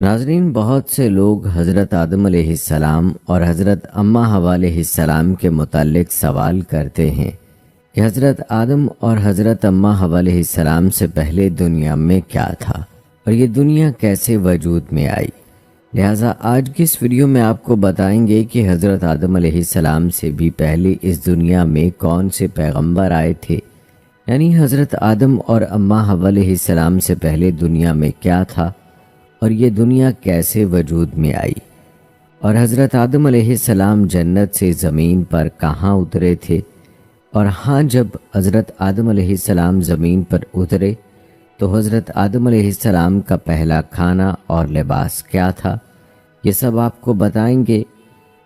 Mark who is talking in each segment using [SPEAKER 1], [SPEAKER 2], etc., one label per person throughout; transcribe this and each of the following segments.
[SPEAKER 1] ناظرین، بہت سے لوگ حضرت آدم علیہ السلام اور حضرت اماں حوا علیہ السلام کے متعلق سوال کرتے ہیں کہ حضرت آدم اور حضرت اماں حوا علیہ السلام سے پہلے دنیا میں کیا تھا اور یہ دنیا کیسے وجود میں آئی۔ لہٰذا آج کی اس ویڈیو میں آپ کو بتائیں گے کہ حضرت آدم علیہ السلام سے بھی پہلے اس دنیا میں کون سے پیغمبر آئے تھے، یعنی حضرت آدم اور اماں حوا علیہ السلام سے پہلے دنیا میں کیا تھا اور یہ دنیا کیسے وجود میں آئی، اور حضرت آدم علیہ السلام جنت سے زمین پر کہاں اترے تھے، اور جب حضرت آدم علیہ السلام زمین پر اترے تو حضرت آدم علیہ السلام کا پہلا کھانا اور لباس کیا تھا، یہ سب آپ کو بتائیں گے۔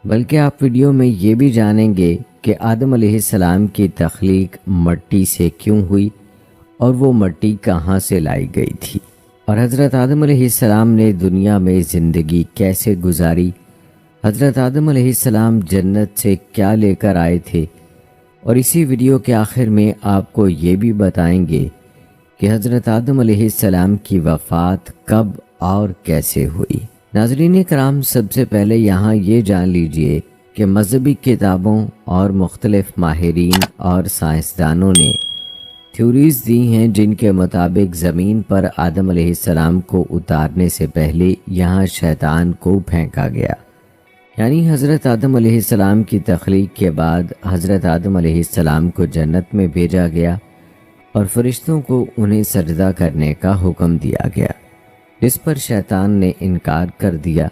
[SPEAKER 1] بلکہ آپ ویڈیو میں یہ بھی جانیں گے کہ آدم علیہ السلام کی تخلیق مٹی سے کیوں ہوئی اور وہ مٹی کہاں سے لائی گئی تھی، اور حضرت آدم علیہ السلام نے دنیا میں زندگی کیسے گزاری، حضرت آدم علیہ السلام جنت سے کیا لے کر آئے تھے، اور اسی ویڈیو کے آخر میں آپ کو یہ بھی بتائیں گے کہ حضرت آدم علیہ السلام کی وفات کب اور کیسے ہوئی۔ ناظرین کرام، سب سے پہلے یہاں یہ جان لیجئے کہ مذہبی کتابوں اور مختلف ماہرین اور سائنسدانوں نے تھیوریز دی ہیں جن کے مطابق زمین پر آدم علیہ السلام کو اتارنے سے پہلے یہاں شیطان کو پھینکا گیا، یعنی حضرت آدم علیہ السلام کی تخلیق کے بعد حضرت آدم علیہ السلام کو جنت میں بھیجا گیا اور فرشتوں کو انہیں سجدہ کرنے کا حکم دیا گیا، جس پر شیطان نے انکار کر دیا۔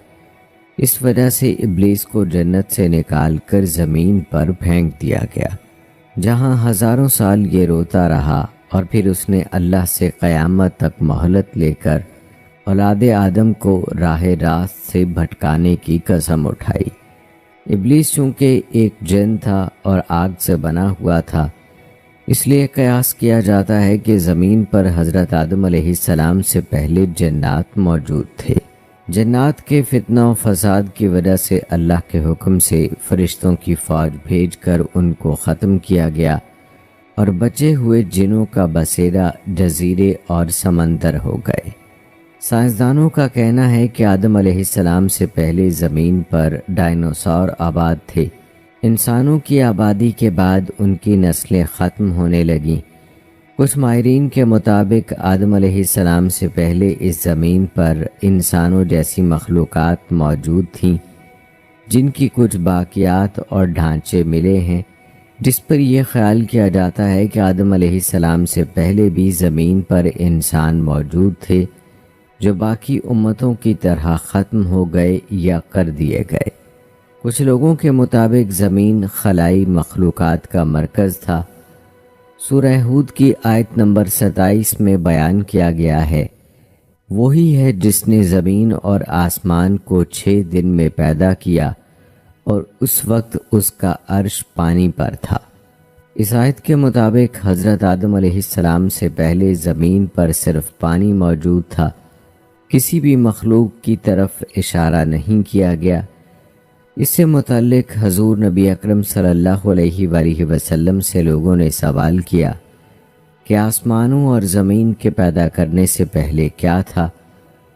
[SPEAKER 1] اس وجہ سے ابلیس کو جنت سے نکال کر زمین پر پھینک دیا گیا، جہاں ہزاروں سال یہ روتا رہا، اور پھر اس نے اللہ سے قیامت تک مہلت لے کر اولاد آدم کو راہ راست سے بھٹکانے کی قسم اٹھائی۔ ابلیس چونکہ ایک جن تھا اور آگ سے بنا ہوا تھا، اس لیے قیاس کیا جاتا ہے کہ زمین پر حضرت آدم علیہ السلام سے پہلے جنات موجود تھے۔ جنات کے فتنہ و فساد کی وجہ سے اللہ کے حکم سے فرشتوں کی فوج بھیج کر ان کو ختم کیا گیا، اور بچے ہوئے جنوں کا بسیرا جزیرے اور سمندر ہو گئے۔ سائنسدانوں کا کہنا ہے کہ آدم علیہ السلام سے پہلے زمین پر ڈائنوسار آباد تھے۔ انسانوں کی آبادی کے بعد ان کی نسلیں ختم ہونے لگیں۔ کچھ ماہرین کے مطابق آدم علیہ السلام سے پہلے اس زمین پر انسانوں جیسی مخلوقات موجود تھیں، جن کی کچھ باقیات اور ڈھانچے ملے ہیں، جس پر یہ خیال کیا جاتا ہے کہ آدم علیہ السلام سے پہلے بھی زمین پر انسان موجود تھے، جو باقی امتوں کی طرح ختم ہو گئے یا کر دیے گئے۔ کچھ لوگوں کے مطابق زمین خلائی مخلوقات کا مرکز تھا۔ سورہ ہود کی آیت نمبر 27 میں بیان کیا گیا ہے، وہی ہے جس نے زمین اور آسمان کو 6 دن میں پیدا کیا، اور اس وقت اس کا عرش پانی پر تھا۔ اس آیت کے مطابق حضرت آدم علیہ السلام سے پہلے زمین پر صرف پانی موجود تھا، کسی بھی مخلوق کی طرف اشارہ نہیں کیا گیا۔ اس سے متعلق حضور نبی اکرم صلی اللہ علیہ وآلہ وسلم سے لوگوں نے سوال کیا کہ آسمانوں اور زمین کے پیدا کرنے سے پہلے کیا تھا،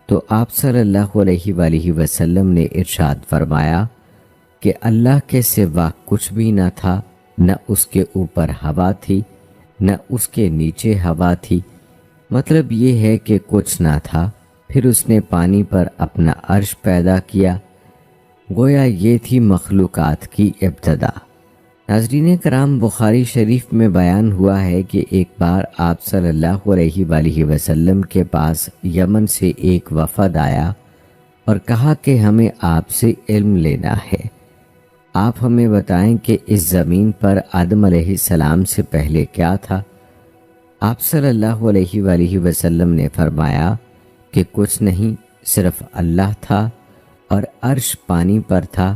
[SPEAKER 1] تو آپ صلی اللہ علیہ وآلہ وسلم نے ارشاد فرمایا کہ اللہ کے سوا کچھ بھی نہ تھا، نہ اس کے اوپر ہوا تھی، نہ اس کے نیچے ہوا تھی۔ مطلب یہ ہے کہ کچھ نہ تھا، پھر اس نے پانی پر اپنا عرش پیدا کیا۔ گویا یہ تھی مخلوقات کی ابتدا۔ ناظرین کرام، بخاری شریف میں بیان ہوا ہے کہ ایک بار آپ صلی اللہ علیہ وآلہ وسلم کے پاس یمن سے ایک وفد آیا اور کہا کہ ہمیں آپ سے علم لینا ہے، آپ ہمیں بتائیں کہ اس زمین پر آدم علیہ السلام سے پہلے کیا تھا۔ آپ صلی اللہ علیہ وآلہ وسلم نے فرمایا کہ کچھ نہیں، صرف اللہ تھا، اور عرش پانی پر تھا،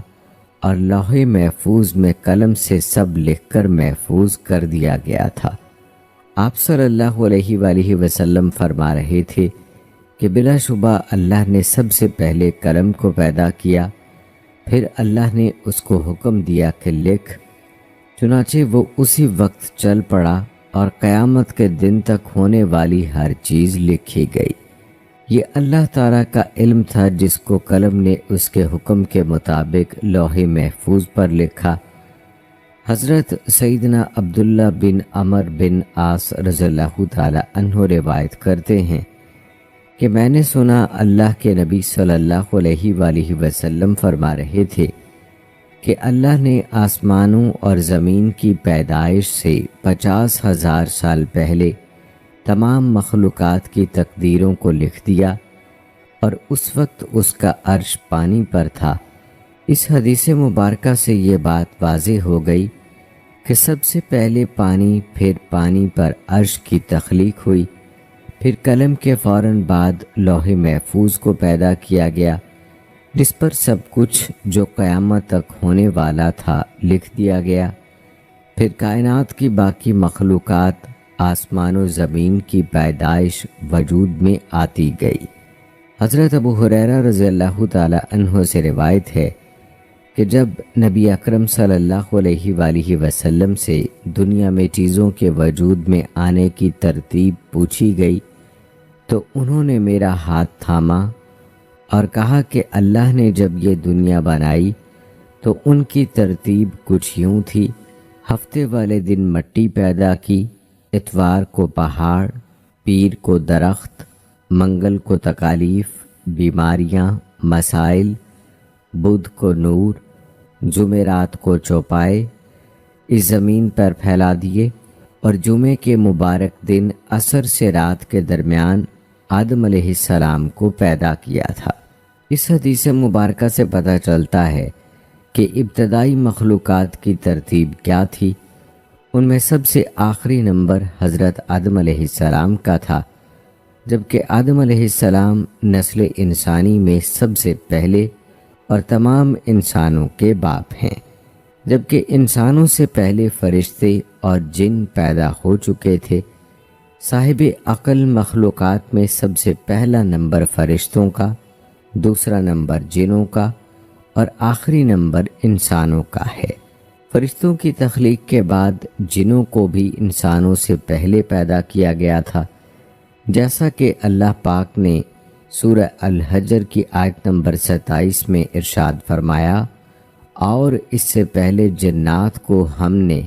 [SPEAKER 1] اور لوح محفوظ میں قلم سے سب لکھ کر محفوظ کر دیا گیا تھا۔ آپ صلی اللہ علیہ وآلہ وسلم فرما رہے تھے کہ بلا شبہ اللہ نے سب سے پہلے قلم کو پیدا کیا، پھر اللہ نے اس کو حکم دیا کہ لکھ، چنانچہ وہ اسی وقت چل پڑا اور قیامت کے دن تک ہونے والی ہر چیز لکھی گئی۔ یہ اللہ تعالیٰ کا علم تھا جس کو قلم نے اس کے حکم کے مطابق لوح محفوظ پر لکھا۔ حضرت سیدنا عبداللہ بن عمر بن عاص رضی اللہ تعالیٰ عنہ روایت کرتے ہیں کہ میں نے سنا اللہ کے نبی صلی اللہ علیہ وآلہ وسلم فرما رہے تھے کہ اللہ نے آسمانوں اور زمین کی پیدائش سے 50,000 سال پہلے تمام مخلوقات کی تقدیروں کو لکھ دیا، اور اس وقت اس کا عرش پانی پر تھا۔ اس حدیث مبارکہ سے یہ بات واضح ہو گئی کہ سب سے پہلے پانی، پھر پانی پر عرش کی تخلیق ہوئی، پھر قلم کے فوراً بعد لوح محفوظ کو پیدا کیا گیا، جس پر سب کچھ جو قیامت تک ہونے والا تھا لکھ دیا گیا۔ پھر کائنات کی باقی مخلوقات، آسمان و زمین کی پیدائش وجود میں آتی گئی۔ حضرت ابو ہریرہ رضی اللہ تعالی عنہ سے روایت ہے کہ جب نبی اکرم صلی اللہ علیہ وآلہ وسلم سے دنیا میں چیزوں کے وجود میں آنے کی ترتیب پوچھی گئی تو انہوں نے میرا ہاتھ تھاما اور کہا کہ اللہ نے جب یہ دنیا بنائی تو ان کی ترتیب کچھ یوں تھی: ہفتے والے دن مٹی پیدا کی، اتوار کو پہاڑ، پیر کو درخت، منگل کو تکالیف، بیماریاں، مسائل، بدھ کو نور، جمعرات کو چوپائے اس زمین پر پھیلا دیے، اور جمعے کے مبارک دن عصر سے رات کے درمیان آدم علیہ السلام کو پیدا کیا تھا۔ اس حدیث مبارکہ سے پتہ چلتا ہے کہ ابتدائی مخلوقات کی ترتیب کیا تھی۔ ان میں سب سے آخری نمبر حضرت آدم علیہ السلام کا تھا، جبکہ آدم علیہ السلام نسل انسانی میں سب سے پہلے اور تمام انسانوں کے باپ ہیں، جبکہ انسانوں سے پہلے فرشتے اور جن پیدا ہو چکے تھے۔ صاحب عقل مخلوقات میں سب سے پہلا نمبر فرشتوں کا، دوسرا نمبر جنوں کا، اور آخری نمبر انسانوں کا ہے۔ فرشتوں کی تخلیق کے بعد جنوں کو بھی انسانوں سے پہلے پیدا کیا گیا تھا، جیسا کہ اللہ پاک نے سورہ الحجر کی آیت نمبر 27 میں ارشاد فرمایا، اور اس سے پہلے جنات کو ہم نے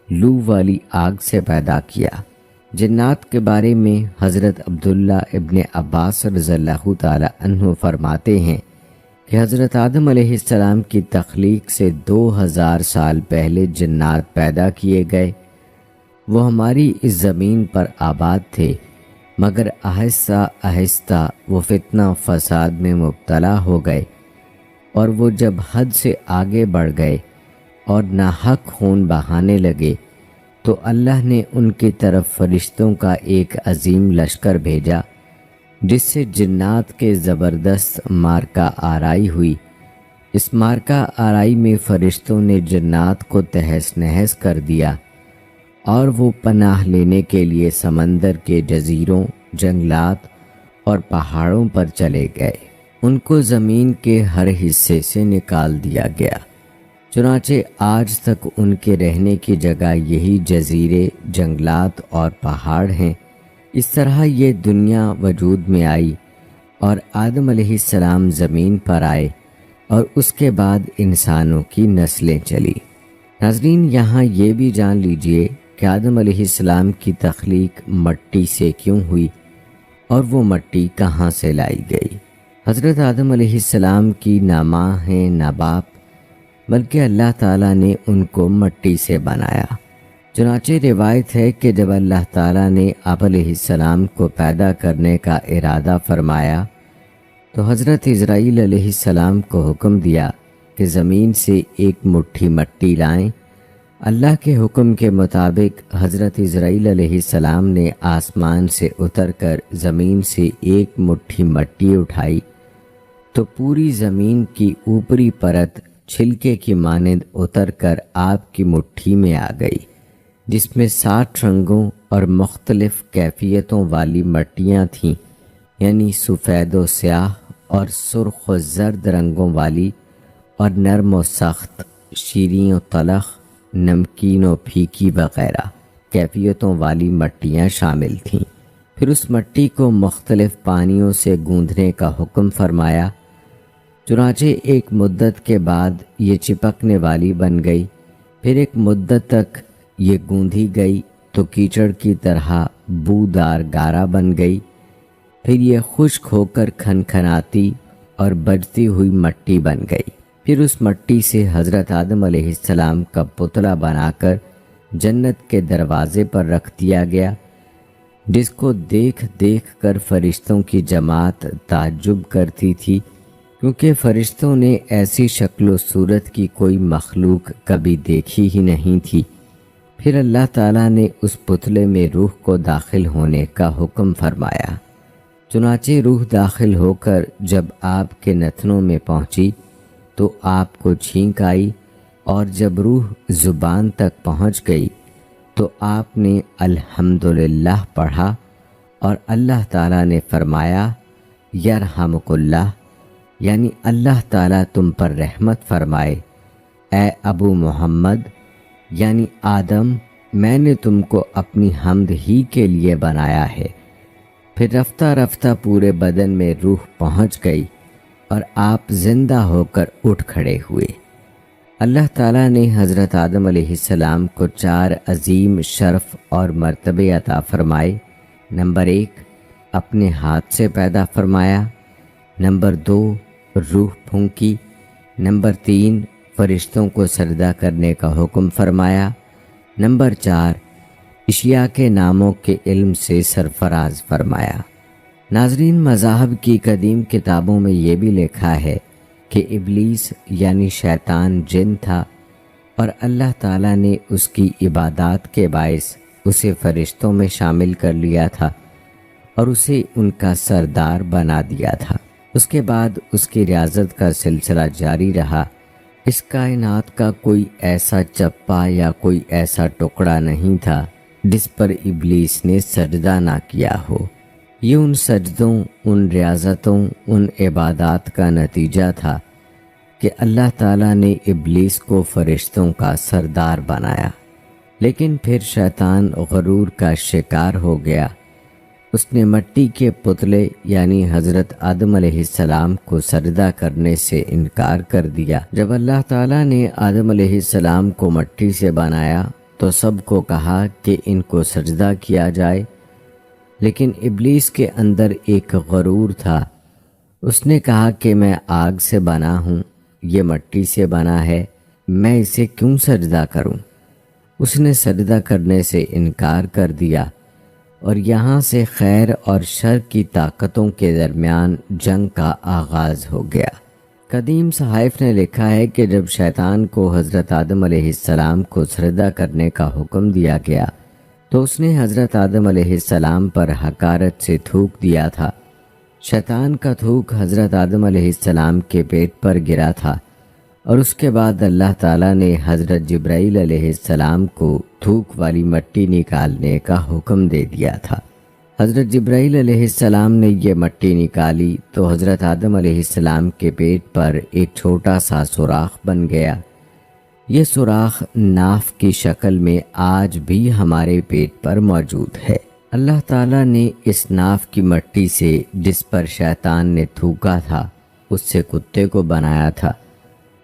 [SPEAKER 1] لو والی آگ سے پیدا کیا۔ جنات کے بارے میں حضرت عبداللہ ابن عباس رضی اللہ تعالی عنہ فرماتے ہیں کہ حضرت آدم علیہ السلام کی تخلیق سے 2000 سال پہلے جنات پیدا کیے گئے۔ وہ ہماری اس زمین پر آباد تھے، مگر آہستہ آہستہ وہ فتنہ فساد میں مبتلا ہو گئے، اور وہ جب حد سے آگے بڑھ گئے اور ناحق خون بہانے لگے تو اللہ نے ان کی طرف فرشتوں کا ایک عظیم لشکر بھیجا، جس سے جنات کے زبردست مارکہ آرائی ہوئی۔ اس مارکہ آرائی میں فرشتوں نے جنات کو تہس نہس کر دیا، اور وہ پناہ لینے کے لیے سمندر کے جزیروں، جنگلات اور پہاڑوں پر چلے گئے۔ ان کو زمین کے ہر حصے سے نکال دیا گیا، چنانچہ آج تک ان کے رہنے کی جگہ یہی جزیرے، جنگلات اور پہاڑ ہیں۔ اس طرح یہ دنیا وجود میں آئی، اور آدم علیہ السلام زمین پر آئے، اور اس کے بعد انسانوں کی نسلیں چلی۔ ناظرین، یہاں یہ بھی جان لیجئے کہ آدم علیہ السلام کی تخلیق مٹی سے کیوں ہوئی، اور وہ مٹی کہاں سے لائی گئی۔ حضرت آدم علیہ السلام کی نہ ماں ہیں نہ باپ، بلکہ اللہ تعالیٰ نے ان کو مٹی سے بنایا۔ چنانچہ روایت ہے کہ جب اللہ تعالیٰ نے آپ علیہ السلام کو پیدا کرنے کا ارادہ فرمایا تو حضرت اسرائیل علیہ السلام کو حکم دیا کہ زمین سے ایک مٹھی مٹی لائیں۔ اللہ کے حکم کے مطابق حضرت اسرائیل علیہ السلام نے آسمان سے اتر کر زمین سے ایک مٹھی مٹی اٹھائی تو پوری زمین کی اوپری پرت چھلکے کی مانند اتر کر آپ کی مٹھی میں آ گئی، جس میں 60 رنگوں اور مختلف کیفیتوں والی مٹیاں تھیں، یعنی سفید و سیاہ اور سرخ و زرد رنگوں والی، اور نرم و سخت، شیریں و تلخ، نمکین و پھیکی وغیرہ کیفیتوں والی مٹیاں شامل تھیں۔ پھر اس مٹی کو مختلف پانیوں سے گوندھنے کا حکم فرمایا۔ چنانچہ ایک مدت کے بعد یہ چپکنے والی بن گئی۔ پھر ایک مدت تک یہ گوندھی گئی تو کیچڑ کی طرح بودار گارا بن گئی۔ پھر یہ خشک ہو کر کھنکھناتی اور بجتی ہوئی مٹی بن گئی۔ پھر اس مٹی سے حضرت آدم علیہ السلام کا پتلا بنا کر جنت کے دروازے پر رکھ دیا گیا، جس کو دیکھ دیکھ کر فرشتوں کی جماعت تعجب کرتی تھی، کیونکہ فرشتوں نے ایسی شکل و صورت کی کوئی مخلوق کبھی دیکھی ہی نہیں تھی۔ پھر اللہ تعالیٰ نے اس پتلے میں روح کو داخل ہونے کا حکم فرمایا۔ چنانچہ روح داخل ہو کر جب آپ کے نتنوں میں پہنچی تو آپ کو چھینک آئی، اور جب روح زبان تک پہنچ گئی تو آپ نے الحمدللہ پڑھا، اور اللہ تعالیٰ نے فرمایا یرحمک اللہ، یعنی اللہ تعالیٰ تم پر رحمت فرمائے۔ اے ابو محمد یعنی آدم، میں نے تم کو اپنی حمد ہی کے لیے بنایا ہے۔ پھر رفتہ رفتہ پورے بدن میں روح پہنچ گئی اور آپ زندہ ہو کر اٹھ کھڑے ہوئے۔ اللہ تعالیٰ نے حضرت آدم علیہ السلام کو 4 عظیم شرف اور مرتبے عطا فرمائے۔ نمبر 1، اپنے ہاتھ سے پیدا فرمایا۔ نمبر 2، روح پھونکی۔ نمبر 3، فرشتوں کو سجدہ کرنے کا حکم فرمایا۔ نمبر 4، اشیاء کے ناموں کے علم سے سرفراز فرمایا۔ ناظرین، مذاہب کی قدیم کتابوں میں یہ بھی لکھا ہے کہ ابلیس یعنی شیطان جن تھا، اور اللہ تعالیٰ نے اس کی عبادات کے باعث اسے فرشتوں میں شامل کر لیا تھا اور اسے ان کا سردار بنا دیا تھا۔ اس کے بعد اس کی ریاضت کا سلسلہ جاری رہا۔ اس کائنات کا کوئی ایسا چپا یا کوئی ایسا ٹکڑا نہیں تھا جس پر ابلیس نے سجدہ نہ کیا ہو۔ یہ ان سجدوں، ان ریاضتوں، ان عبادات کا نتیجہ تھا کہ اللہ تعالیٰ نے ابلیس کو فرشتوں کا سردار بنایا۔ لیکن پھر شیطان غرور کا شکار ہو گیا۔ اس نے مٹی کے پتلے یعنی حضرت آدم علیہ السلام کو سجدہ کرنے سے انکار کر دیا۔ جب اللہ تعالیٰ نے آدم علیہ السلام کو مٹی سے بنایا تو سب کو کہا کہ ان کو سجدہ کیا جائے، لیکن ابلیس کے اندر ایک غرور تھا۔ اس نے کہا کہ میں آگ سے بنا ہوں، یہ مٹی سے بنا ہے، میں اسے کیوں سجدہ کروں؟ اس نے سجدہ کرنے سے انکار کر دیا، اور یہاں سے خیر اور شر کی طاقتوں کے درمیان جنگ کا آغاز ہو گیا۔ قدیم صحائف نے لکھا ہے کہ جب شیطان کو حضرت آدم علیہ السلام کو سجدہ کرنے کا حکم دیا گیا تو اس نے حضرت آدم علیہ السلام پر حقارت سے تھوک دیا تھا۔ شیطان کا تھوک حضرت آدم علیہ السلام کے پیٹ پر گرا تھا، اور اس کے بعد اللہ تعالیٰ نے حضرت جبرائیل علیہ السلام کو تھوک والی مٹی نکالنے کا حکم دے دیا تھا۔ حضرت جبرائیل علیہ السلام نے یہ مٹی نکالی تو حضرت آدم علیہ السلام کے پیٹ پر ایک چھوٹا سا سوراخ بن گیا۔ یہ سوراخ ناف کی شکل میں آج بھی ہمارے پیٹ پر موجود ہے۔ اللہ تعالیٰ نے اس ناف کی مٹی سے جس پر شیطان نے تھوکا تھا اس سے کتے کو بنایا تھا۔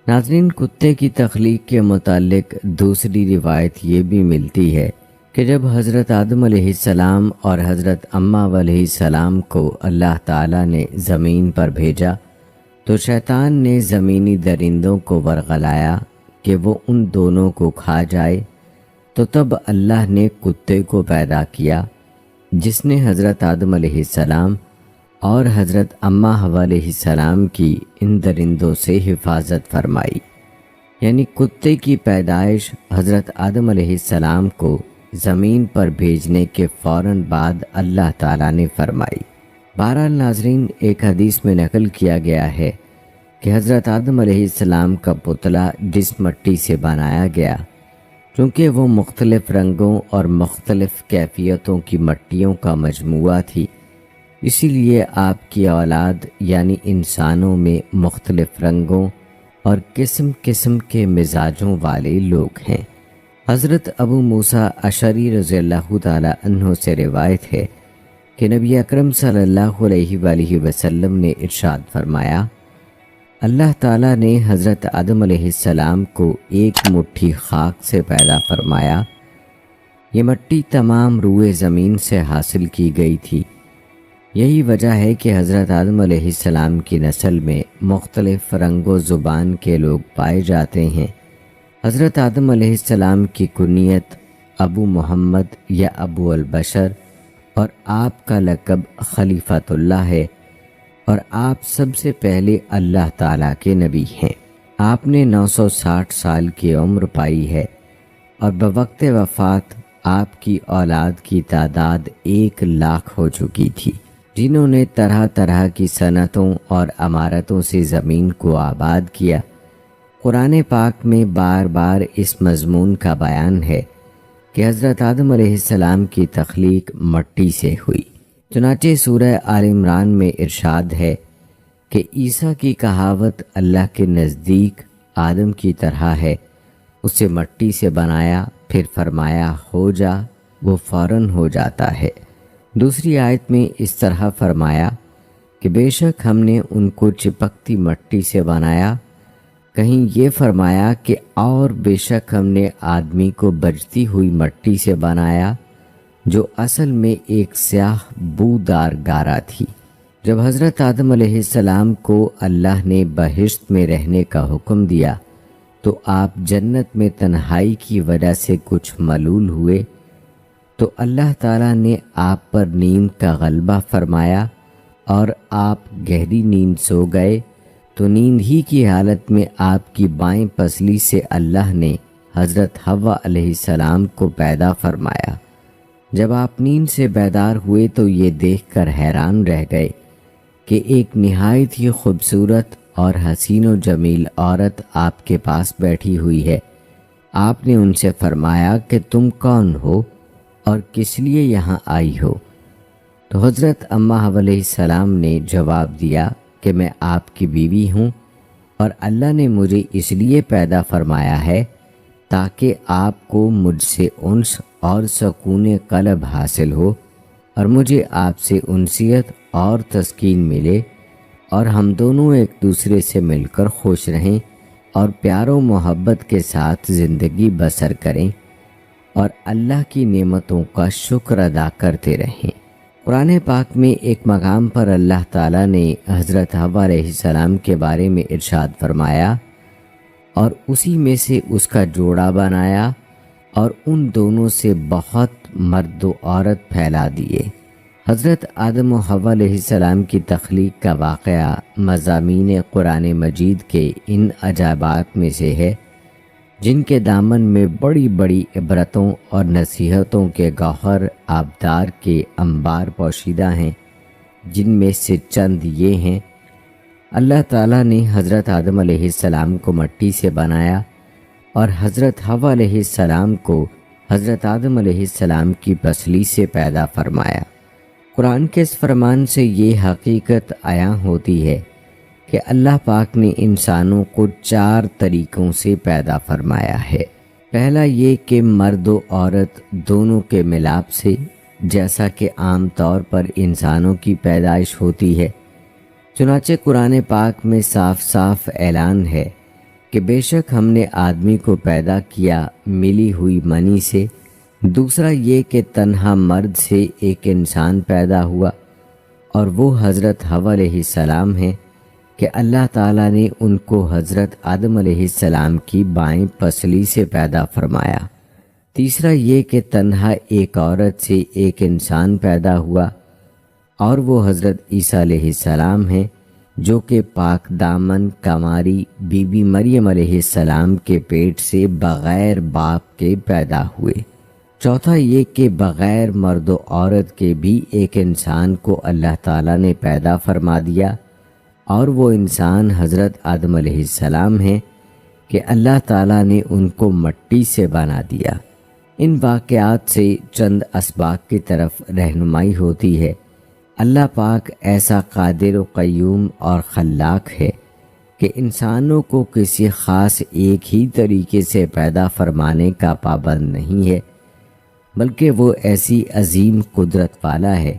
[SPEAKER 1] ناظرین، کتے کی تخلیق کے متعلق دوسری روایت یہ بھی ملتی ہے کہ جب حضرت آدم علیہ السلام اور حضرت اماں علیہ السلام کو اللہ تعالیٰ نے زمین پر بھیجا تو شیطان نے زمینی درندوں کو ورغلایا کہ وہ ان دونوں کو کھا جائے، تو تب اللہ نے کتے کو پیدا کیا جس نے حضرت آدم علیہ السلام اور حضرت اماں حوا علیہ السلام کی ان درندوں سے حفاظت فرمائی۔ یعنی کتے کی پیدائش حضرت آدم علیہ السلام کو زمین پر بھیجنے کے فوراً بعد اللہ تعالیٰ نے فرمائی۔ بہرحال ناظرین، ایک حدیث میں نقل کیا گیا ہے کہ حضرت آدم علیہ السلام کا پتلا جس مٹی سے بنایا گیا، چونکہ وہ مختلف رنگوں اور مختلف کیفیتوں کی مٹیوں کا مجموعہ تھی، اسی لیے آپ کی اولاد یعنی انسانوں میں مختلف رنگوں اور قسم قسم کے مزاجوں والے لوگ ہیں۔ حضرت ابو موسیٰ اشعری رضی اللہ تعالی عنہ سے روایت ہے کہ نبی اکرم صلی اللہ علیہ وآلہ وسلم نے ارشاد فرمایا، اللہ تعالیٰ نے حضرت آدم علیہ السلام کو ایک مٹھی خاک سے پیدا فرمایا۔ یہ مٹی تمام روئے زمین سے حاصل کی گئی تھی۔ یہی وجہ ہے کہ حضرت آدم علیہ السلام کی نسل میں مختلف رنگ و زبان کے لوگ پائے جاتے ہیں۔ حضرت آدم علیہ السلام کی کنیت ابو محمد یا ابو البشر اور آپ کا لقب خلیفۃ اللہ ہے، اور آپ سب سے پہلے اللہ تعالیٰ کے نبی ہیں۔ آپ نے 960 سال کی عمر پائی ہے، اور بوقت وفات آپ کی اولاد کی تعداد 1,00,000 ہو چکی تھی، جنہوں نے طرح طرح کی صنعتوں اور عمارتوں سے زمین کو آباد کیا۔ قرآن پاک میں بار بار اس مضمون کا بیان ہے کہ حضرت آدم علیہ السلام کی تخلیق مٹی سے ہوئی۔ چنانچہ سورہ آل عمران میں ارشاد ہے کہ عیسیٰ کی کہاوت اللہ کے نزدیک آدم کی طرح ہے، اسے مٹی سے بنایا پھر فرمایا ہو جا، وہ فوراً ہو جاتا ہے۔ دوسری آیت میں اس طرح فرمایا کہ بے شک ہم نے ان کو چپکتی مٹی سے بنایا، کہیں یہ فرمایا کہ اور بے شک ہم نے آدمی کو بجتی ہوئی مٹی سے بنایا، جو اصل میں ایک سیاہ بودار گارا تھی۔ جب حضرت آدم علیہ السلام کو اللہ نے بہشت میں رہنے کا حکم دیا تو آپ جنت میں تنہائی کی وجہ سے کچھ ملول ہوئے، تو اللہ تعالیٰ نے آپ پر نیند کا غلبہ فرمایا اور آپ گہری نیند سو گئے، تو نیند ہی کی حالت میں آپ کی بائیں پسلی سے اللہ نے حضرت حوا علیہ السلام کو پیدا فرمایا۔ جب آپ نیند سے بیدار ہوئے تو یہ دیکھ کر حیران رہ گئے کہ ایک نہایت ہی خوبصورت اور حسین و جمیل عورت آپ کے پاس بیٹھی ہوئی ہے۔ آپ نے ان سے فرمایا کہ تم کون ہو اور کس لیے یہاں آئی ہو؟ تو حضرت اماں حوا علیہ السلام نے جواب دیا کہ میں آپ کی بیوی ہوں، اور اللہ نے مجھے اس لیے پیدا فرمایا ہے تاکہ آپ کو مجھ سے انس اور سکون قلب حاصل ہو، اور مجھے آپ سے انسیت اور تسکین ملے، اور ہم دونوں ایک دوسرے سے مل کر خوش رہیں اور پیار و محبت کے ساتھ زندگی بسر کریں، اور اللہ کی نعمتوں کا شکر ادا کرتے رہیں۔ قرآن پاک میں ایک مقام پر اللہ تعالیٰ نے حضرت حوا علیہ السلام کے بارے میں ارشاد فرمایا، اور اسی میں سے اس کا جوڑا بنایا اور ان دونوں سے بہت مرد و عورت پھیلا دیے۔ حضرت آدم و حوا علیہ السلام کی تخلیق کا واقعہ مضامین قرآن مجید کے ان عجائبات میں سے ہے جن کے دامن میں بڑی بڑی عبرتوں اور نصیحتوں کے گوہر آبدار کے انبار پوشیدہ ہیں، جن میں سے چند یہ ہیں۔ اللہ تعالیٰ نے حضرت آدم علیہ السلام کو مٹی سے بنایا، اور حضرت حوا علیہ السلام کو حضرت آدم علیہ السلام کی پسلی سے پیدا فرمایا۔ قرآن کے اس فرمان سے یہ حقیقت عیاں ہوتی ہے کہ اللہ پاک نے انسانوں کو 4 طریقوں سے پیدا فرمایا ہے۔ پہلا یہ کہ مرد و عورت دونوں کے ملاپ سے، جیسا کہ عام طور پر انسانوں کی پیدائش ہوتی ہے۔ چنانچہ قرآن پاک میں صاف صاف اعلان ہے کہ بے شک ہم نے آدمی کو پیدا کیا ملی ہوئی منی سے۔ دوسرا یہ کہ تنہا مرد سے ایک انسان پیدا ہوا، اور وہ حضرت حوا علیہ السلام ہیں کہ اللہ تعالیٰ نے ان کو حضرت آدم علیہ السلام کی بائیں پسلی سے پیدا فرمایا۔ تیسرا یہ کہ تنہا ایک عورت سے ایک انسان پیدا ہوا، اور وہ حضرت عیسیٰ علیہ السلام ہیں جو کہ پاک دامن کماری بی بی مریم علیہ السلام کے پیٹ سے بغیر باپ کے پیدا ہوئے۔ چوتھا یہ کہ بغیر مرد و عورت کے بھی ایک انسان کو اللہ تعالیٰ نے پیدا فرما دیا، اور وہ انسان حضرت آدم علیہ السلام ہیں کہ اللہ تعالیٰ نے ان کو مٹی سے بنا دیا۔ ان واقعات سے چند اسباق کی طرف رہنمائی ہوتی ہے۔ اللہ پاک ایسا قادر و قیوم اور خلاق ہے کہ انسانوں کو کسی خاص ایک ہی طریقے سے پیدا فرمانے کا پابند نہیں ہے، بلکہ وہ ایسی عظیم قدرت والا ہے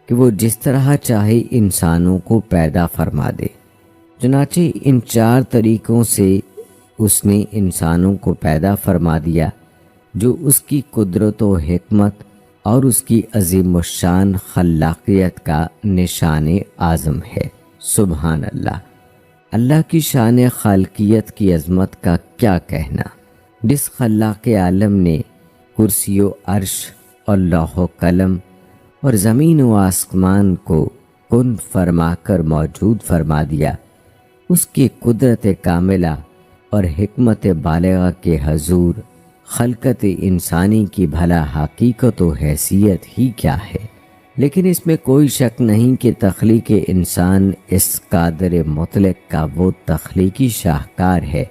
[SPEAKER 1] کہ وہ جس طرح چاہے انسانوں کو پیدا فرما دے۔ چنانچہ ان 4 طریقوں سے اس نے انسانوں کو پیدا فرما دیا، جو اس کی قدرت و حکمت اور اس کی عظیم الشان خلاقیت کا نشان اعظم ہے۔ سبحان اللہ! اللہ کی شان خالقیت کی عظمت کا کیا کہنا، جس خلاق عالم نے کرسی و عرش اور لوح و قلم اور زمین و آسمان کو کن فرما کر موجود فرما دیا، اس کی قدرت کاملہ اور حکمت بالغہ کے حضور خلقت انسانی کی بھلا حقیقت و حیثیت ہی کیا ہے۔ لیکن اس میں کوئی شک نہیں کہ تخلیق انسان اس قادر مطلق کا وہ تخلیقی شاہکار ہے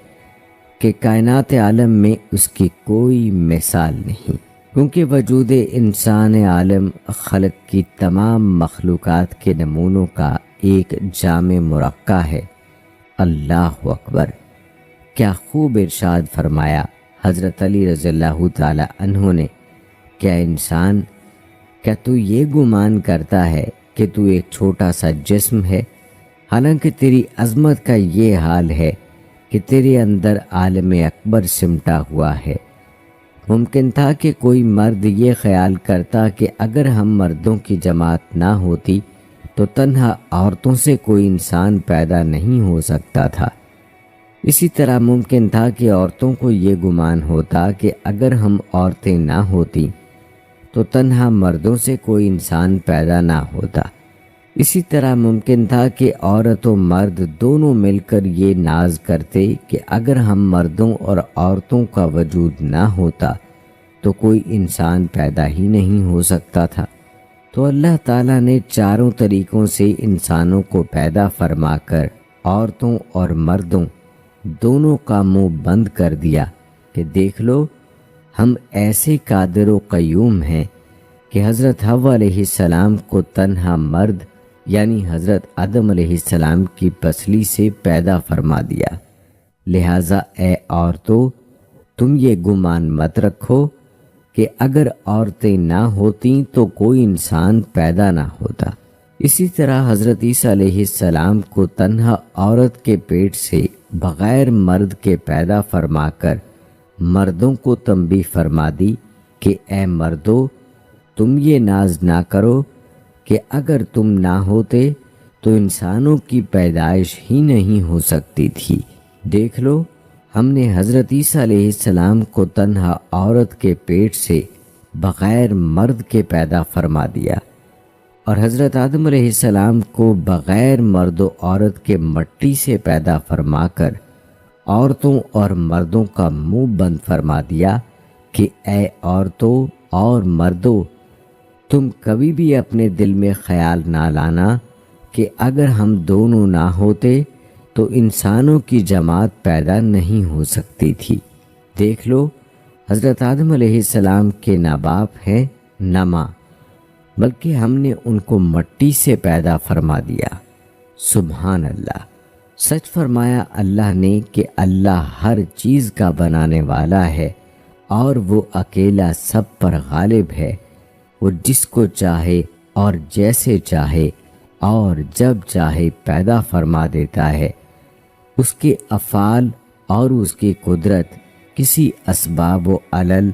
[SPEAKER 1] کہ کائنات عالم میں اس کی کوئی مثال نہیں، کیونکہ وجود انسان عالم خلق کی تمام مخلوقات کے نمونوں کا ایک جامع مرقع ہے۔ اللہ اکبر! کیا خوب ارشاد فرمایا حضرت علی رضی اللہ تعالی عنہ نے، کیا تو یہ گمان کرتا ہے کہ تو ایک چھوٹا سا جسم ہے، حالانکہ تیری عظمت کا یہ حال ہے کہ تیرے اندر عالم اکبر سمٹا ہوا ہے۔ ممکن تھا کہ کوئی مرد یہ خیال کرتا کہ اگر ہم مردوں کی جماعت نہ ہوتی تو تنہا عورتوں سے کوئی انسان پیدا نہیں ہو سکتا تھا۔ اسی طرح ممکن تھا کہ عورتوں کو یہ گمان ہوتا کہ اگر ہم عورتیں نہ ہوتی تو تنہا مردوں سے کوئی انسان پیدا نہ ہوتا۔ اسی طرح ممکن تھا کہ عورت و مرد دونوں مل کر یہ ناز کرتے کہ اگر ہم مردوں اور عورتوں کا وجود نہ ہوتا تو کوئی انسان پیدا ہی نہیں ہو سکتا تھا۔ تو اللہ تعالیٰ نے 4 طریقوں سے انسانوں کو پیدا فرما کر عورتوں اور مردوں دونوں کا منہ بند کر دیا کہ دیکھ لو، ہم ایسے قادر و قیوم ہیں کہ حضرت حوا علیہ السلام کو تنہا مرد یعنی حضرت آدم علیہ السلام کی پسلی سے پیدا فرما دیا۔ لہٰذا اے عورتوں، تم یہ گمان مت رکھو کہ اگر عورتیں نہ ہوتیں تو کوئی انسان پیدا نہ ہوتا۔ اسی طرح حضرت عیسیٰ علیہ السلام کو تنہا عورت کے پیٹ سے بغیر مرد کے پیدا فرما کر مردوں کو تنبیہ فرما دی کہ اے مردو، تم یہ ناز نہ کرو کہ اگر تم نہ ہوتے تو انسانوں کی پیدائش ہی نہیں ہو سکتی تھی۔ دیکھ لو، ہم نے حضرت عیسیٰ علیہ السلام کو تنہا عورت کے پیٹ سے بغیر مرد کے پیدا فرما دیا، اور حضرت آدم علیہ السلام کو بغیر مرد و عورت کے مٹی سے پیدا فرما کر عورتوں اور مردوں کا منہ بند فرما دیا کہ اے عورتوں اور مردوں، تم کبھی بھی اپنے دل میں خیال نہ لانا کہ اگر ہم دونوں نہ ہوتے تو انسانوں کی جماعت پیدا نہیں ہو سکتی تھی۔ دیکھ لو، حضرت آدم علیہ السلام کے نہ باپ ہیں نہ ماں، بلکہ ہم نے ان کو مٹی سے پیدا فرما دیا۔ سبحان اللہ! سچ فرمایا اللہ نے کہ اللہ ہر چیز کا بنانے والا ہے اور وہ اکیلا سب پر غالب ہے۔ وہ جس کو چاہے اور جیسے چاہے اور جب چاہے پیدا فرما دیتا ہے۔ اس کے افعال اور اس کی قدرت کسی اسباب و علل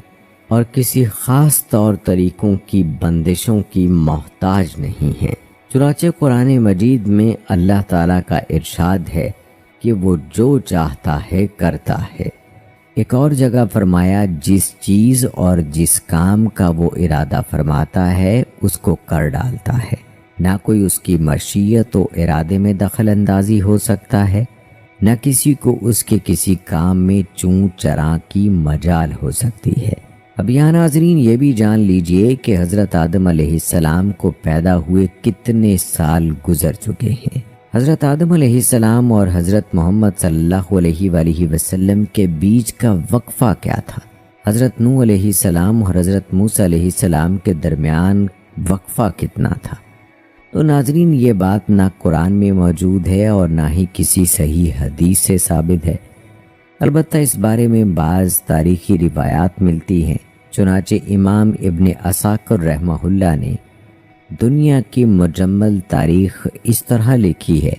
[SPEAKER 1] اور کسی خاص طور طریقوں کی بندشوں کی محتاج نہیں ہے۔ چنانچہ قرآن مجید میں اللہ تعالیٰ کا ارشاد ہے کہ وہ جو چاہتا ہے کرتا ہے۔ ایک اور جگہ فرمایا، جس چیز اور جس کام کا وہ ارادہ فرماتا ہے اس کو کر ڈالتا ہے، نہ کوئی اس کی مشیت و ارادے میں دخل اندازی ہو سکتا ہے، نہ کسی کو اس کے کسی کام میں چوں چراں کی مجال ہو سکتی ہے۔ اب یہاں ناظرین یہ بھی جان لیجئے کہ حضرت آدم علیہ السلام کو پیدا ہوئے کتنے سال گزر چکے ہیں۔ حضرت آدم علیہ السلام اور حضرت محمد صلی اللہ علیہ وآلہ وسلم کے بیچ کا وقفہ کیا تھا؟ حضرت نوح علیہ السلام اور حضرت موسیٰ علیہ السلام کے درمیان وقفہ کتنا تھا؟ تو ناظرین یہ بات نہ قرآن میں موجود ہے اور نہ ہی کسی صحیح حدیث سے ثابت ہے۔ البتہ اس بارے میں بعض تاریخی روایات ملتی ہیں۔ چنانچہ امام ابن عساکر رحمہ اللہ نے دنیا کی مجمل تاریخ اس طرح لکھی ہے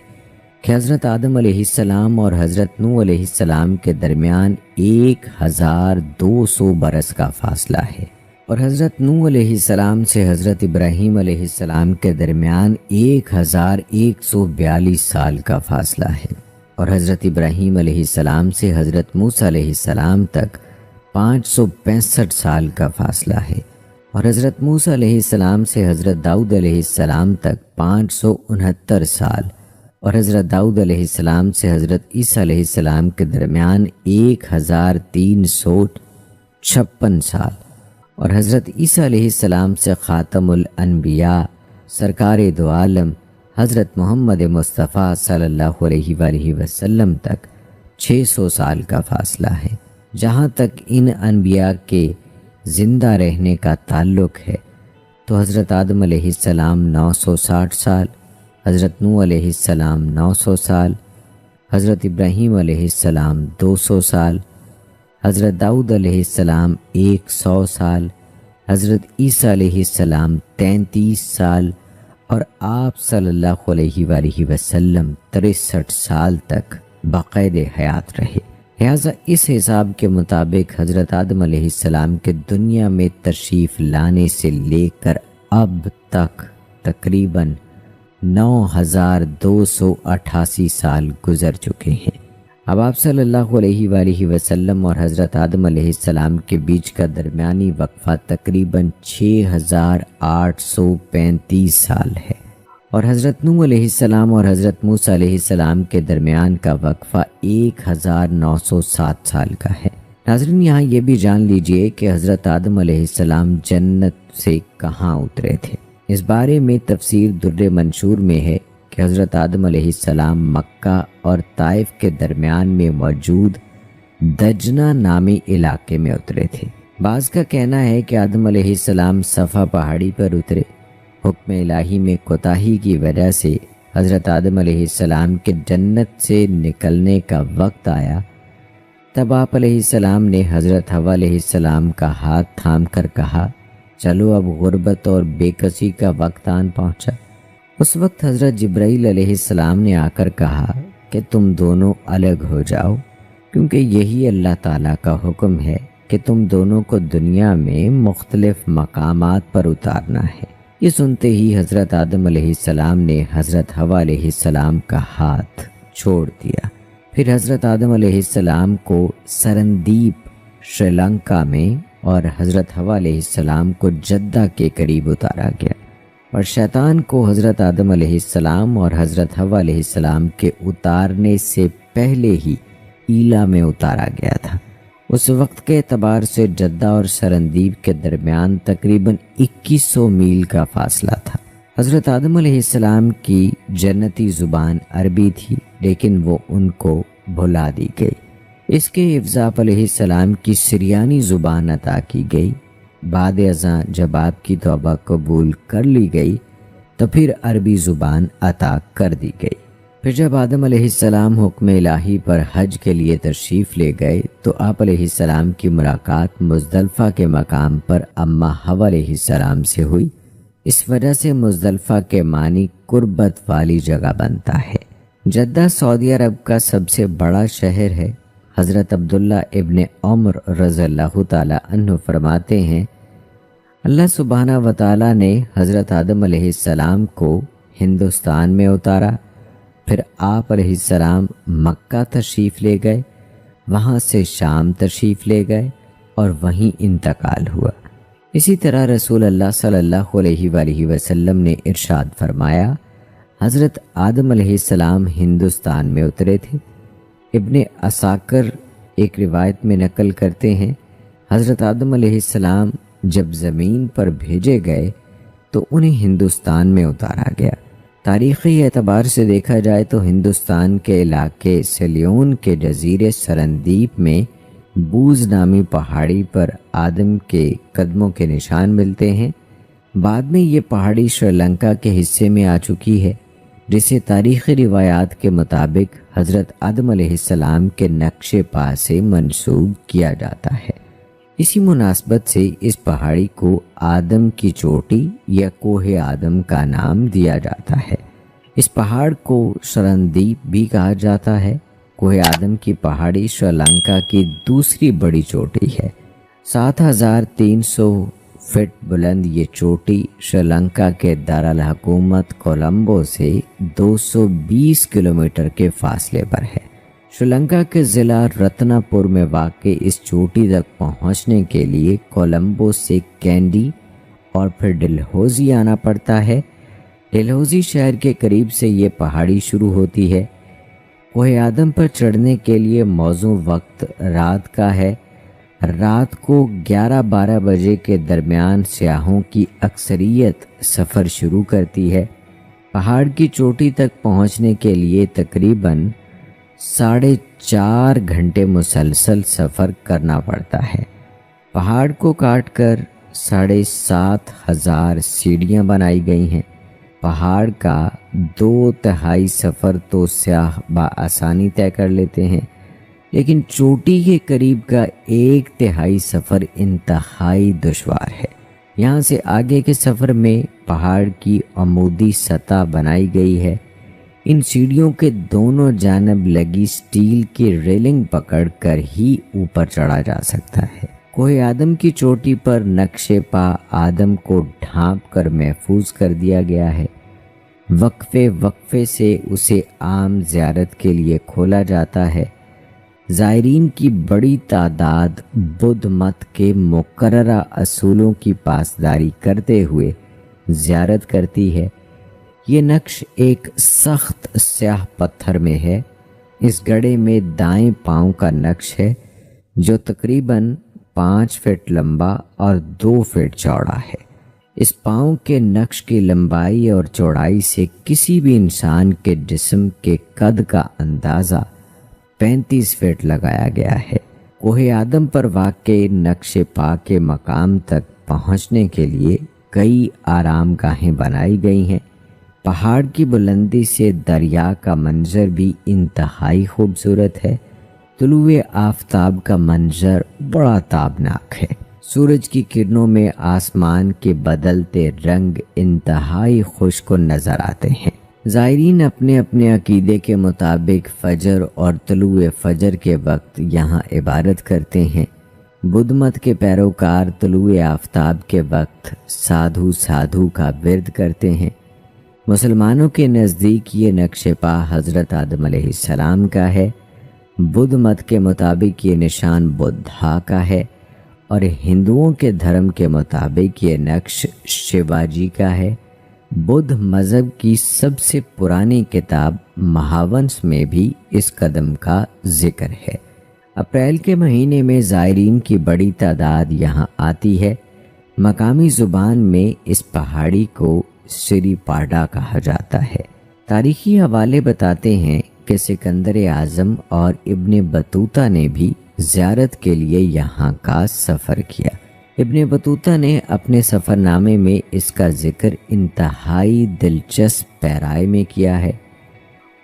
[SPEAKER 1] کہ حضرت آدم علیہ السلام اور حضرت نوح علیہ السلام کے درمیان 1200 برس کا فاصلہ ہے، اور حضرت نوح علیہ السلام سے حضرت ابراہیم علیہ السلام کے درمیان 1142 سال کا فاصلہ ہے، اور حضرت ابراہیم علیہ السلام سے حضرت موسیٰ علیہ السلام تک 565 سال کا فاصلہ ہے، اور حضرت موسیٰ علیہ السلام سے حضرت داؤد علیہ السلام تک 569 سال، اور حضرت داؤد علیہ السلام سے حضرت عیسیٰ علیہ السلام کے درمیان 1356 سال، اور حضرت عیسیٰ علیہ السلام سے خاتم الانبیاء سرکار دو عالم حضرت محمد مصطفیٰ صلی اللہ علیہ وآلہ وسلم تک 600 سال کا فاصلہ ہے۔ جہاں تک ان انبیاء کے زندہ رہنے کا تعلق ہے تو حضرت آدم علیہ السلام 960 سال، حضرت نوح علیہ السلام 900 سال، حضرت ابراہیم علیہ السلام 200 سال، حضرت داؤد علیہ السلام 100 سال، حضرت عیسیٰ علیہ السلام 33 سال، اور آپ صلی اللہ علیہ وآلہ وسلم 63 سال تک باقید حیات رہے۔ لہٰذا اس حساب کے مطابق حضرت آدم علیہ السلام کے دنیا میں تشریف لانے سے لے کر اب تک تقریباً 9288 سال گزر چکے ہیں۔ اب آپ صلی اللہ علیہ وآلہ وسلم اور حضرت آدم علیہ السلام کے بیچ کا درمیانی وقفہ تقریباً 6835 سال ہے، اور حضرت نوح علیہ السلام اور حضرت موسیٰ علیہ السلام کے درمیان کا وقفہ 1907 سال کا ہے۔ ناظرین، یہاں یہ بھی جان لیجئے کہ حضرت آدم علیہ السلام جنت سے کہاں اترے تھے۔ اس بارے میں تفسیر در منشور میں ہے کہ حضرت آدم علیہ السلام مکہ اور طائف کے درمیان میں موجود دجنہ نامی علاقے میں اترے تھے۔ بعض کا کہنا ہے کہ آدم علیہ السلام صفا پہاڑی پر اترے، حکم الہی میں کوتاہی کی وجہ سے حضرت آدم علیہ السلام کے جنت سے نکلنے کا وقت آیا، تب آپ علیہ السلام نے حضرت حوا علیہ السلام کا ہاتھ تھام کر کہا، چلو اب غربت اور بے کسی کا وقت آن پہنچا۔ اس وقت حضرت جبرائیل علیہ السلام نے آ کر کہا کہ تم دونوں الگ ہو جاؤ، کیونکہ یہی اللہ تعالیٰ کا حکم ہے کہ تم دونوں کو دنیا میں مختلف مقامات پر اتارنا ہے۔ یہ سنتے ہی حضرت آدم علیہ السلام نے حضرت حوا علیہ السلام کا ہاتھ چھوڑ دیا۔ پھر حضرت آدم علیہ السلام کو سرندیپ سری لنکا میں اور حضرت حوا علیہ السلام کو جدہ کے قریب اتارا گیا، اور شیطان کو حضرت آدم علیہ السلام اور حضرت حوا علیہ السلام کے اتارنے سے پہلے ہی ایلا میں اتارا گیا تھا۔ اس وقت کے اعتبار سے جدہ اور سرندیپ کے درمیان تقریباً 2100 میل کا فاصلہ تھا۔ حضرت آدم علیہ السلام کی جنتی زبان عربی تھی، لیکن وہ ان کو بھلا دی گئی۔ اس کے عوض آپ علیہ السلام کی سریانی زبان عطا کی گئی۔ بعد ازاں جب آپ کی توبہ قبول کر لی گئی تو پھر عربی زبان عطا کر دی گئی۔ پھر جب آدم علیہ السلام حکم الہی پر حج کے لیے تشریف لے گئے تو آپ علیہ السلام کی ملاقات مزدلفہ کے مقام پر اماں حوا علیہ السلام سے ہوئی۔ اس وجہ سے مزدلفہ کے معنی قربت والی جگہ بنتا ہے۔ جدہ سعودی عرب کا سب سے بڑا شہر ہے۔ حضرت عبداللہ ابن عمر رضی اللہ تعالی عنہ فرماتے ہیں، اللہ سبحانہ و تعالی نے حضرت آدم علیہ السلام کو ہندوستان میں اتارا، پھر آپ علیہ السلام مکہ تشریف لے گئے، وہاں سے شام تشریف لے گئے اور وہیں انتقال ہوا۔ اسی طرح رسول اللہ صلی اللہ علیہ وآلہ وسلم نے ارشاد فرمایا، حضرت آدم علیہ السلام ہندوستان میں اترے تھے۔ ابن عساکر ایک روایت میں نقل کرتے ہیں، حضرت آدم علیہ السلام جب زمین پر بھیجے گئے تو انہیں ہندوستان میں اتارا گیا۔ تاریخی اعتبار سے دیکھا جائے تو ہندوستان کے علاقے سیلیون کے جزیرے سرندیپ میں بوز نامی پہاڑی پر آدم کے قدموں کے نشان ملتے ہیں۔ بعد میں یہ پہاڑی سری لنکا کے حصے میں آ چکی ہے، جسے تاریخی روایات کے مطابق حضرت آدم علیہ السلام کے نقش پا سے منسوب کیا جاتا ہے۔ اسی مناسبت سے اس پہاڑی کو آدم کی چوٹی یا کوہ آدم کا نام دیا جاتا ہے۔ اس پہاڑ کو شرندیپ بھی کہا جاتا ہے۔ کوہ آدم کی پہاڑی سری لنکا کی دوسری بڑی چوٹی ہے۔ 7300 فٹ بلند یہ چوٹی سری لنکا کے دارالحکومت کولمبو سے 220 کلومیٹر کے فاصلے پر ہے۔ سری لنکا کے ضلع رتنا پور میں واقع اس چوٹی تک پہنچنے کے لیے کولمبو سے کینڈی اور پھر ڈلہوزی آنا پڑتا ہے۔ ڈلہوزی شہر کے قریب سے یہ پہاڑی شروع ہوتی ہے۔ کوہ آدم پر چڑھنے کے لیے موزوں وقت رات کا ہے۔ رات کو 11-12 بجے کے درمیان سیاحوں کی اکثریت سفر شروع کرتی ہے۔ پہاڑ کی چوٹی تک پہنچنے کے لیے تقریباً 4.5 گھنٹے مسلسل سفر کرنا پڑتا ہے۔ پہاڑ کو کاٹ کر 7,500 سیڑھیاں بنائی گئی ہیں۔ پہاڑ کا 2/3 سفر تو سیاح بآسانی طے کر لیتے ہیں، لیکن چوٹی کے قریب کا 1/3 سفر انتہائی دشوار ہے۔ یہاں سے آگے کے سفر میں پہاڑ کی عمودی سطح بنائی گئی ہے۔ ان سیڑھیوں کے دونوں جانب لگی سٹیل کی ریلنگ پکڑ کر ہی اوپر چڑھا جا سکتا ہے۔ کوہ آدم کی چوٹی پر نقش پا آدم کو ڈھانپ کر محفوظ کر دیا گیا ہے۔ وقفے سے اسے عام زیارت کے لیے کھولا جاتا ہے۔ زائرین کی بڑی تعداد بدھ مت کے مقررہ اصولوں کی پاسداری کرتے ہوئے زیارت کرتی ہے۔ یہ نقش ایک سخت سیاہ پتھر میں ہے۔ اس گڑھے میں دائیں پاؤں کا نقش ہے جو تقریباً 5 فٹ لمبا اور 2 فٹ چوڑا ہے۔ اس پاؤں کے نقش کی لمبائی اور چوڑائی سے کسی بھی انسان کے جسم کے قد کا اندازہ 35 فٹ لگایا گیا ہے۔ کوہ آدم پر واقع نقش پا کے مقام تک پہنچنے کے لیے کئی آرام گاہیں بنائی گئی ہیں۔ پہاڑ کی بلندی سے دریا کا منظر بھی انتہائی خوبصورت ہے۔ طلوع آفتاب کا منظر بڑا تابناک ہے۔ سورج کی کرنوں میں آسمان کے بدلتے رنگ انتہائی خوشگوار نظر آتے ہیں۔ زائرین اپنے اپنے عقیدے کے مطابق فجر اور طلوع فجر کے وقت یہاں عبادت کرتے ہیں۔ بدھ مت کے پیروکار طلوع آفتاب کے وقت سادھو کا ورد کرتے ہیں۔ مسلمانوں کے نزدیک یہ نقش پا حضرت آدم علیہ السلام کا ہے۔ بدھ مت کے مطابق یہ نشان بدھا کا ہے اور ہندوؤں کے دھرم کے مطابق یہ نقش شیواجی کا ہے۔ بدھ مذہب کی سب سے پرانی کتاب مہاونس میں بھی اس قدم کا ذکر ہے۔ اپریل کے مہینے میں زائرین کی بڑی تعداد یہاں آتی ہے۔ مقامی زبان میں اس پہاڑی کو سری پاڈا کہا جاتا ہے۔ تاریخی حوالے بتاتے ہیں کہ سکندر اعظم اور ابن بطوطہ نے بھی زیارت کے لیے یہاں کا سفر کیا۔ ابن بطوطہ نے اپنے سفر نامے میں اس کا ذکر انتہائی دلچسپ پیرائے میں کیا ہے۔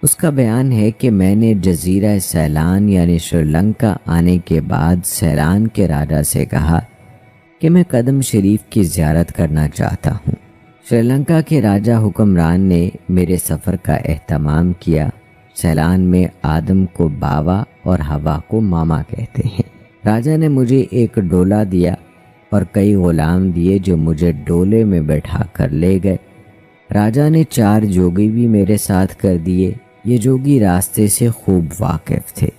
[SPEAKER 1] اس کا بیان ہے کہ میں نے جزیرہ سیلان یعنی سری لنکا آنے کے بعد سیلان کے راجا سے کہا کہ میں قدم شریف کی زیارت کرنا چاہتا ہوں۔ سری لنکا کے راجا حکمران نے میرے سفر کا اہتمام کیا۔ سیلان میں آدم کو بابا اور ہوا کو ماما کہتے ہیں۔ راجا نے مجھے ایک ڈولا دیا اور کئی غلام دیے جو مجھے ڈولے میں بیٹھا کر لے گئے۔ راجا نے 4 جوگی بھی میرے ساتھ کر دیے۔ یہ جوگی راستے سے خوب واقف تھے۔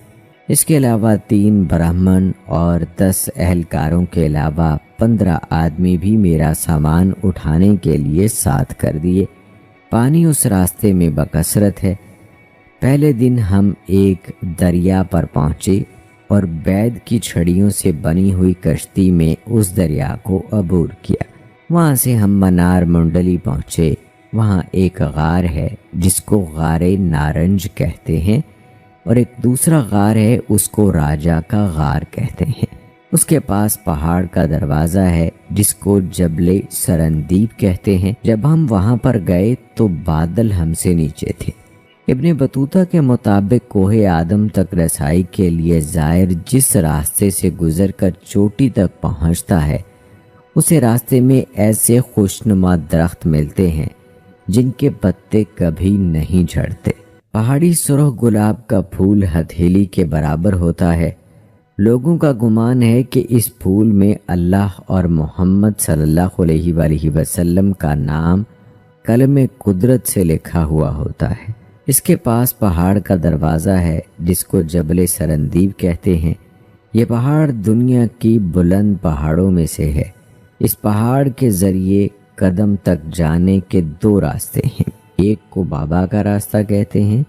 [SPEAKER 1] اس کے علاوہ 3 برہمن اور 10 اہلکاروں کے علاوہ 15 آدمی بھی میرا سامان اٹھانے کے لیے ساتھ کر دیے۔ پانی اس راستے میں بکثرت ہے۔ پہلے دن ہم ایک دریا پر پہنچے اور بیت کی چھڑیوں سے بنی ہوئی کشتی میں اس دریا کو عبور کیا۔ وہاں سے ہم منار منڈلی پہنچے۔ وہاں ایک غار ہے جس کو غار نارنج کہتے ہیں اور ایک دوسرا غار ہے اس کو راجا کا غار کہتے ہیں۔ اس کے پاس پہاڑ کا دروازہ ہے جس کو جبل سرندیپ کہتے ہیں۔ جب ہم وہاں پر گئے تو بادل ہم سے نیچے تھے۔ ابن بطوطہ کے مطابق کوہ آدم تک رسائی کے لیے زائر جس راستے سے گزر کر چوٹی تک پہنچتا ہے اسے راستے میں ایسے خوشنما درخت ملتے ہیں جن کے پتے کبھی نہیں جھڑتے۔ پہاڑی سرخ گلاب کا پھول ہتھیلی کے برابر ہوتا ہے۔ لوگوں کا گمان ہے کہ اس پھول میں اللہ اور محمد صلی اللہ علیہ وآلہ وسلم کا نام قلم قدرت سے لکھا ہوا ہوتا ہے۔ اس کے پاس پہاڑ کا دروازہ ہے جس کو جبل سرندیب کہتے ہیں۔ یہ پہاڑ دنیا کی بلند پہاڑوں میں سے ہے۔ اس پہاڑ کے ذریعے قدم تک جانے کے دو راستے ہیں، ایک کو بابا کا راستہ کہتے ہیں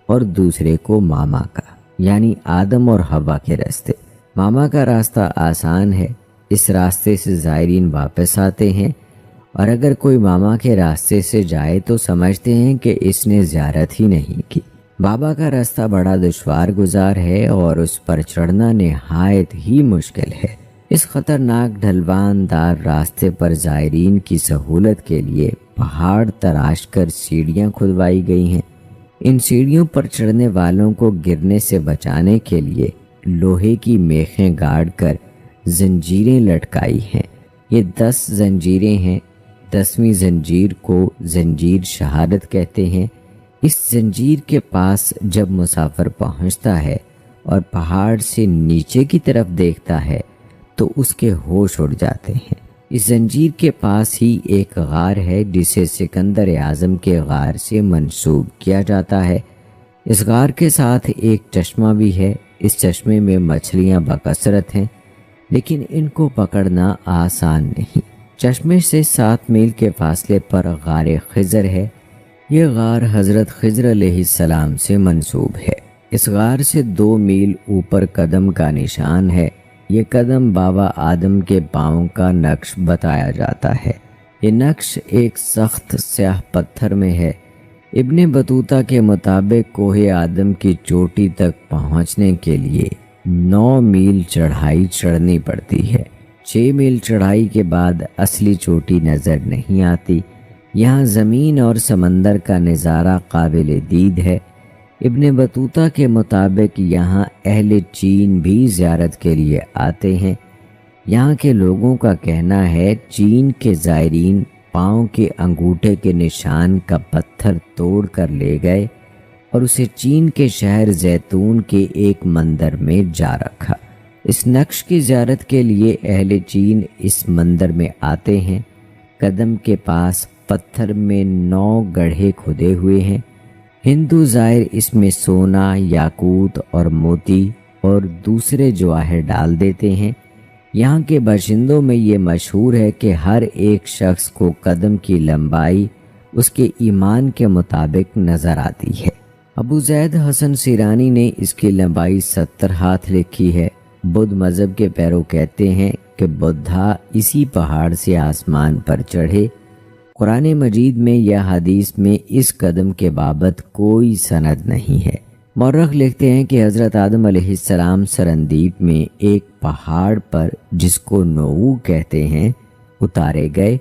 [SPEAKER 1] اور دوسرے کو ماما کا، یعنی آدم اور حوا کے راستے۔ ماما کا راستہ آسان ہے، اس راستے سے زائرین واپس آتے ہیں، اور اگر کوئی ماما کے راستے سے جائے تو سمجھتے ہیں کہ اس نے زیارت ہی نہیں کی۔ بابا کا راستہ بڑا دشوار گزار ہے اور اس پر چڑھنا نہایت ہی مشکل ہے۔ اس خطرناک ڈھلوان دار راستے پر زائرین کی سہولت کے لیے پہاڑ تراش کر سیڑھیاں کھدوائی گئی ہیں۔ ان سیڑھیوں پر چڑھنے والوں کو گرنے سے بچانے کے لیے لوہے کی میخیں گاڑ کر زنجیریں لٹکائی ہیں۔ یہ 10 زنجیریں ہیں۔ 10ویں زنجیر کو زنجیر شہادت کہتے ہیں۔ اس زنجیر کے پاس جب مسافر پہنچتا ہے اور پہاڑ سے نیچے کی طرف دیکھتا ہے تو اس کے ہوش اڑ جاتے ہیں۔ اس زنجیر کے پاس ہی ایک غار ہے جسے سکندر اعظم کے غار سے منسوب کیا جاتا ہے۔ اس غار کے ساتھ ایک چشمہ بھی ہے۔ اس چشمے میں مچھلیاں بکثرت ہیں، لیکن ان کو پکڑنا آسان نہیں۔ چشمے سے 7 میل کے فاصلے پر غار خضر ہے۔ یہ غار حضرت خضر علیہ السلام سے منسوب ہے۔ اس غار سے 2 میل اوپر قدم کا نشان ہے۔ یہ قدم بابا آدم کے پاؤں کا نقش بتایا جاتا ہے۔ یہ نقش ایک سخت سیاہ پتھر میں ہے۔ ابن بطوطہ کے مطابق کوہ آدم کی چوٹی تک پہنچنے کے لیے 9 میل چڑھائی چڑھنی پڑتی ہے۔ 6 میل چڑھائی کے بعد اصلی چوٹی نظر نہیں آتی۔ یہاں زمین اور سمندر کا نظارہ قابل دید ہے۔ ابن بطوطہ کے مطابق یہاں اہل چین بھی زیارت کے لیے آتے ہیں۔ یہاں کے لوگوں کا کہنا ہے چین کے زائرین پاؤں کے انگوٹھے کے نشان کا پتھر توڑ کر لے گئے اور اسے چین کے شہر زیتون کے ایک مندر میں جا رکھا۔ اس نقش کی زیارت کے لیے اہل چین اس مندر میں آتے ہیں۔ قدم کے پاس پتھر میں 9 گڑھے کھدے ہوئے ہیں۔ ہندو زائر اس میں سونا، یاقوت اور موتی اور دوسرے جواہر ڈال دیتے ہیں۔ یہاں کے باشندوں میں یہ مشہور ہے کہ ہر ایک شخص کو قدم کی لمبائی اس کے ایمان کے مطابق نظر آتی ہے۔ ابو زید حسن سیرانی نے اس کی لمبائی 70 ہاتھ لکھی ہے۔ بدھ مذہب کے پیرو کہتے ہیں کہ بدھا اسی پہاڑ سے آسمان پر چڑھے۔ قرآن مجید میں یا حدیث میں اس قدم کے بابت کوئی سند نہیں ہے۔ مورخ لکھتے ہیں کہ حضرت آدم علیہ السلام سرندیپ میں ایک پہاڑ پر جس کو نوؤ کہتے ہیں اتارے گئے،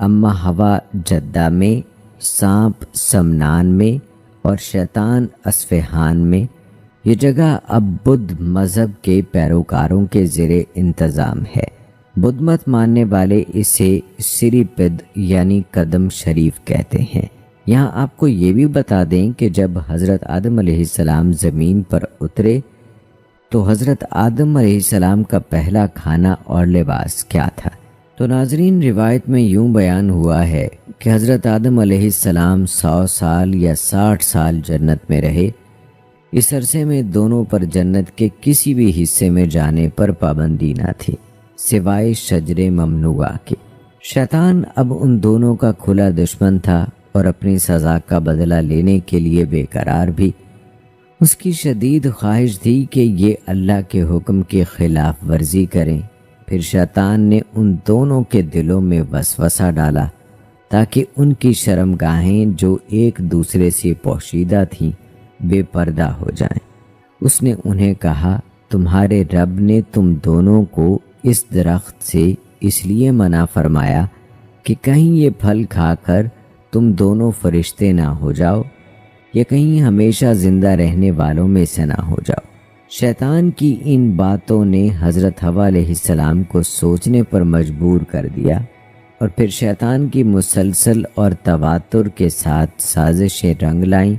[SPEAKER 1] اما ہوا جدہ میں، سانپ سمنان میں اور شیطان اصفہان میں۔ یہ جگہ اب بدھ مذہب کے پیروکاروں کے زیر انتظام ہے۔ بدھ مت ماننے والے اسے سری پد یعنی قدم شریف کہتے ہیں۔ یہاں آپ کو یہ بھی بتا دیں کہ جب حضرت آدم علیہ السلام زمین پر اترے تو حضرت آدم علیہ السلام کا پہلا کھانا اور لباس کیا تھا؟ تو ناظرین، روایت میں یوں بیان ہوا ہے کہ حضرت آدم علیہ السلام 100 سال یا 60 سال جنت میں رہے۔ اس عرصے میں دونوں پر جنت کے کسی بھی حصے میں جانے پر پابندی نہ تھی سوائے شجر ممنوعہ کے۔ شیطان اب ان دونوں کا کھلا دشمن تھا اور اپنی سزا کا بدلہ لینے کے لیے بے قرار بھی۔ اس کی شدید خواہش تھی کہ یہ اللہ کے حکم کی خلاف ورزی کریں۔ پھر شیطان نے ان دونوں کے دلوں میں وسوسہ ڈالا تاکہ ان کی شرمگاہیں جو ایک دوسرے سے پوشیدہ تھیں بے پردہ ہو جائیں۔ اس نے انہیں کہا، تمہارے رب نے تم دونوں کو اس درخت سے اس لیے منع فرمایا کہ کہیں یہ پھل کھا کر تم دونوں فرشتے نہ ہو جاؤ۔ یا کہیں ہمیشہ زندہ رہنے والوں میں سے نہ ہو جاؤ۔ شیطان کی ان باتوں نے حضرت حوا علیہ السلام کو سوچنے پر مجبور کر دیا، اور پھر شیطان کی مسلسل اور تواتر کے ساتھ سازشیں رنگ لائیں،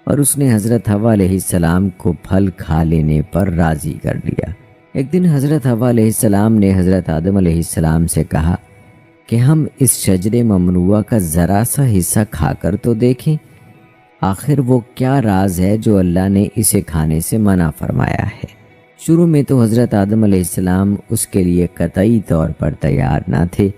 [SPEAKER 1] اور اس نے حضرت حوا علیہ السلام کو پھل کھا لینے پر راضی کر لیا۔ ایک دن حضرت حوا علیہ السلام نے حضرت آدم علیہ السلام سے کہا کہ ہم اس شجر ممنوعہ کا ذرا سا حصہ کھا کر تو دیکھیں، آخر وہ کیا راز ہے جو اللہ نے اسے کھانے سے منع فرمایا ہے۔ شروع میں تو حضرت آدم علیہ السلام اس کے لیے قطعی طور پر تیار نہ تھے،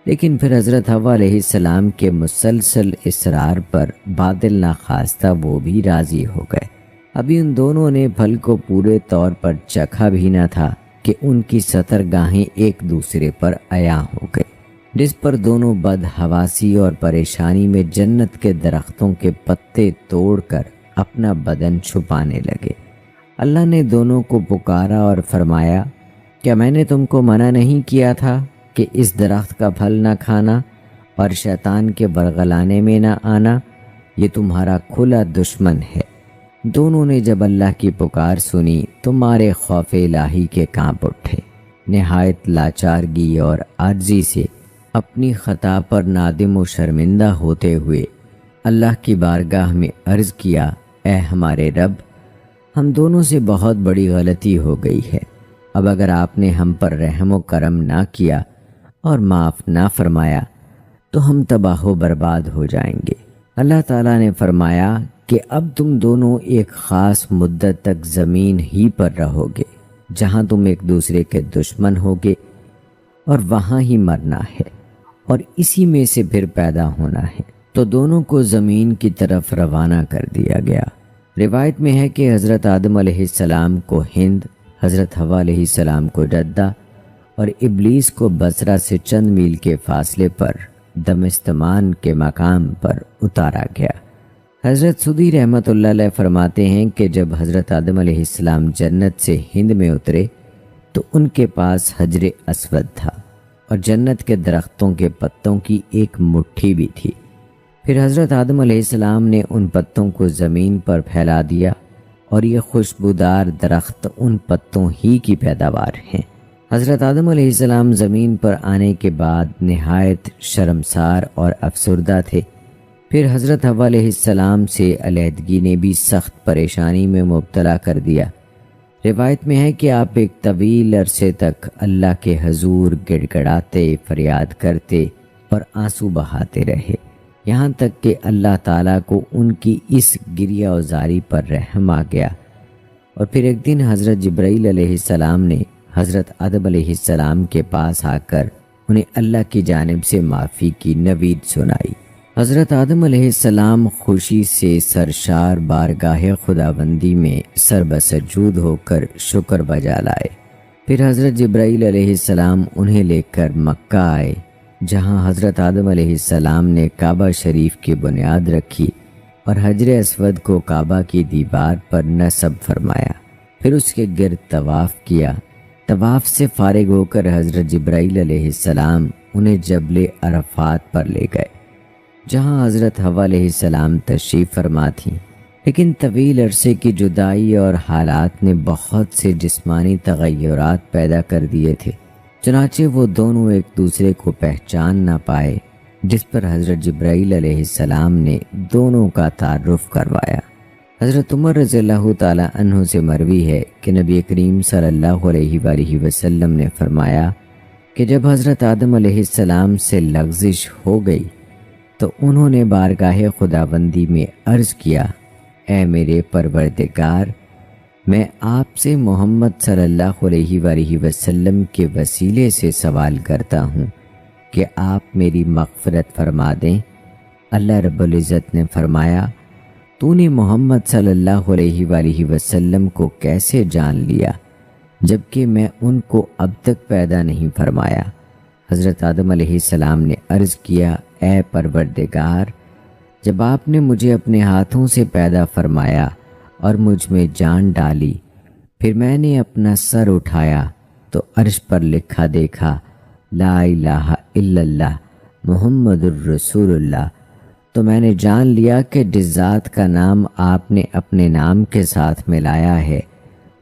[SPEAKER 1] لیکن پھر حضرت حوا علیہ السلام کے مسلسل اصرار پر باطل ناخواستہ وہ بھی راضی ہو گئے۔ ابھی ان دونوں نے پھل کو پورے طور پر چکھا بھی نہ تھا کہ ان کی سترگاہیں ایک دوسرے پر عیاں ہو گئی، جس پر دونوں بدحواسی اور پریشانی میں جنت کے درختوں کے پتے توڑ کر اپنا بدن چھپانے لگے۔ اللہ نے دونوں کو پکارا اور فرمایا، کیا میں نے تم کو منع نہیں کیا تھا کہ اس درخت کا پھل نہ کھانا اور شیطان کے ورغلانے میں نہ آنا؟ یہ تمہارا کھلا دشمن ہے۔ دونوں نے جب اللہ کی پکار سنی تو مارے خوف الہی کے کانپ اٹھے۔ نہایت لاچارگی اور عاجزی سے اپنی خطا پر نادم و شرمندہ ہوتے ہوئے اللہ کی بارگاہ میں عرض کیا، اے ہمارے رب، ہم دونوں سے بہت بڑی غلطی ہو گئی ہے۔ اب اگر آپ نے ہم پر رحم و کرم نہ کیا اور معاف نہ فرمایا تو ہم تباہ و برباد ہو جائیں گے۔ اللہ تعالیٰ نے فرمایا کہ اب تم دونوں ایک خاص مدت تک زمین ہی پر رہو گے، جہاں تم ایک دوسرے کے دشمن ہوگے، اور وہاں ہی مرنا ہے اور اسی میں سے پھر پیدا ہونا ہے۔ تو دونوں کو زمین کی طرف روانہ کر دیا گیا۔ روایت میں ہے کہ حضرت آدم علیہ السلام کو ہند، حضرت حوا علیہ السلام کو جدہ اور ابلیس کو بصرہ سے چند میل کے فاصلے پر دمستمان کے مقام پر اتارا گیا۔ حضرت سدی رحمۃ اللہ علیہ فرماتے ہیں کہ جب حضرت آدم علیہ السلام جنت سے ہند میں اترے تو ان کے پاس حجر اسود تھا اور جنت کے درختوں کے پتوں کی ایک مٹھی بھی تھی۔ پھر حضرت آدم علیہ السلام نے ان پتوں کو زمین پر پھیلا دیا اور یہ خوشبودار درخت ان پتوں ہی کی پیداوار ہیں۔ حضرت آدم علیہ السلام زمین پر آنے کے بعد نہایت شرمسار اور افسردہ تھے۔ پھر حضرت حوا علیہ السلام سے علیحدگی نے بھی سخت پریشانی میں مبتلا کر دیا۔ روایت میں ہے کہ آپ ایک طویل عرصے تک اللہ کے حضور گڑ گڑاتے، فریاد کرتے اور آنسو بہاتے رہے، یہاں تک کہ اللہ تعالیٰ کو ان کی اس گریہ وزاری پر رحم آ گیا۔ اور پھر ایک دن حضرت جبرائیل علیہ السلام نے حضرت آدم علیہ السلام کے پاس آ کر انہیں اللہ کی جانب سے معافی کی نوید سنائی۔ حضرت آدم علیہ السلام خوشی سے سرشار بارگاہ خداوندی میں سربسجود ہو کر شکر بجا لائے۔ پھر حضرت جبرائیل علیہ السلام انہیں لے کر مکہ آئے، جہاں حضرت آدم علیہ السلام نے کعبہ شریف کی بنیاد رکھی اور حجر اسود کو کعبہ کی دیوار پر نصب فرمایا۔ پھر اس کے گرد طواف کیا۔ طواف سے فارغ ہو کر حضرت جبرائیل علیہ السلام انہیں جبل عرفات پر لے گئے، جہاں حضرت حوا علیہ السلام تشریف فرما تھیں۔ لیکن طویل عرصے کی جدائی اور حالات نے بہت سے جسمانی تغیرات پیدا کر دیے تھے، چنانچہ وہ دونوں ایک دوسرے کو پہچان نہ پائے، جس پر حضرت جبرائیل علیہ السلام نے دونوں کا تعارف کروایا۔ حضرت عمر رضی اللہ تعالی عنہ سے مروی ہے کہ نبی کریم صلی اللہ علیہ وآلہ وسلم نے فرمایا کہ جب حضرت آدم علیہ السلام سے لغزش ہو گئی تو انہوں نے بارگاہ خداوندی میں عرض کیا، اے میرے پروردگار، میں آپ سے محمد صلی اللہ علیہ وآلہ وسلم کے وسیلے سے سوال کرتا ہوں کہ آپ میری مغفرت فرما دیں۔ اللہ رب العزت نے فرمایا، تو نے محمد صلی اللہ علیہ وآلہ وسلم کو کیسے جان لیا جبکہ میں ان کو اب تک پیدا نہیں فرمایا؟ حضرت آدم علیہ السلام نے عرض کیا، اے پروردگار، جب آپ نے مجھے اپنے ہاتھوں سے پیدا فرمایا اور مجھ میں جان ڈالی، پھر میں نے اپنا سر اٹھایا تو عرش پر لکھا دیکھا، لا الہ الا اللہ محمد الرسول اللہ، تو میں نے جان لیا کہ جس ذات کا نام آپ نے اپنے نام کے ساتھ ملایا ہے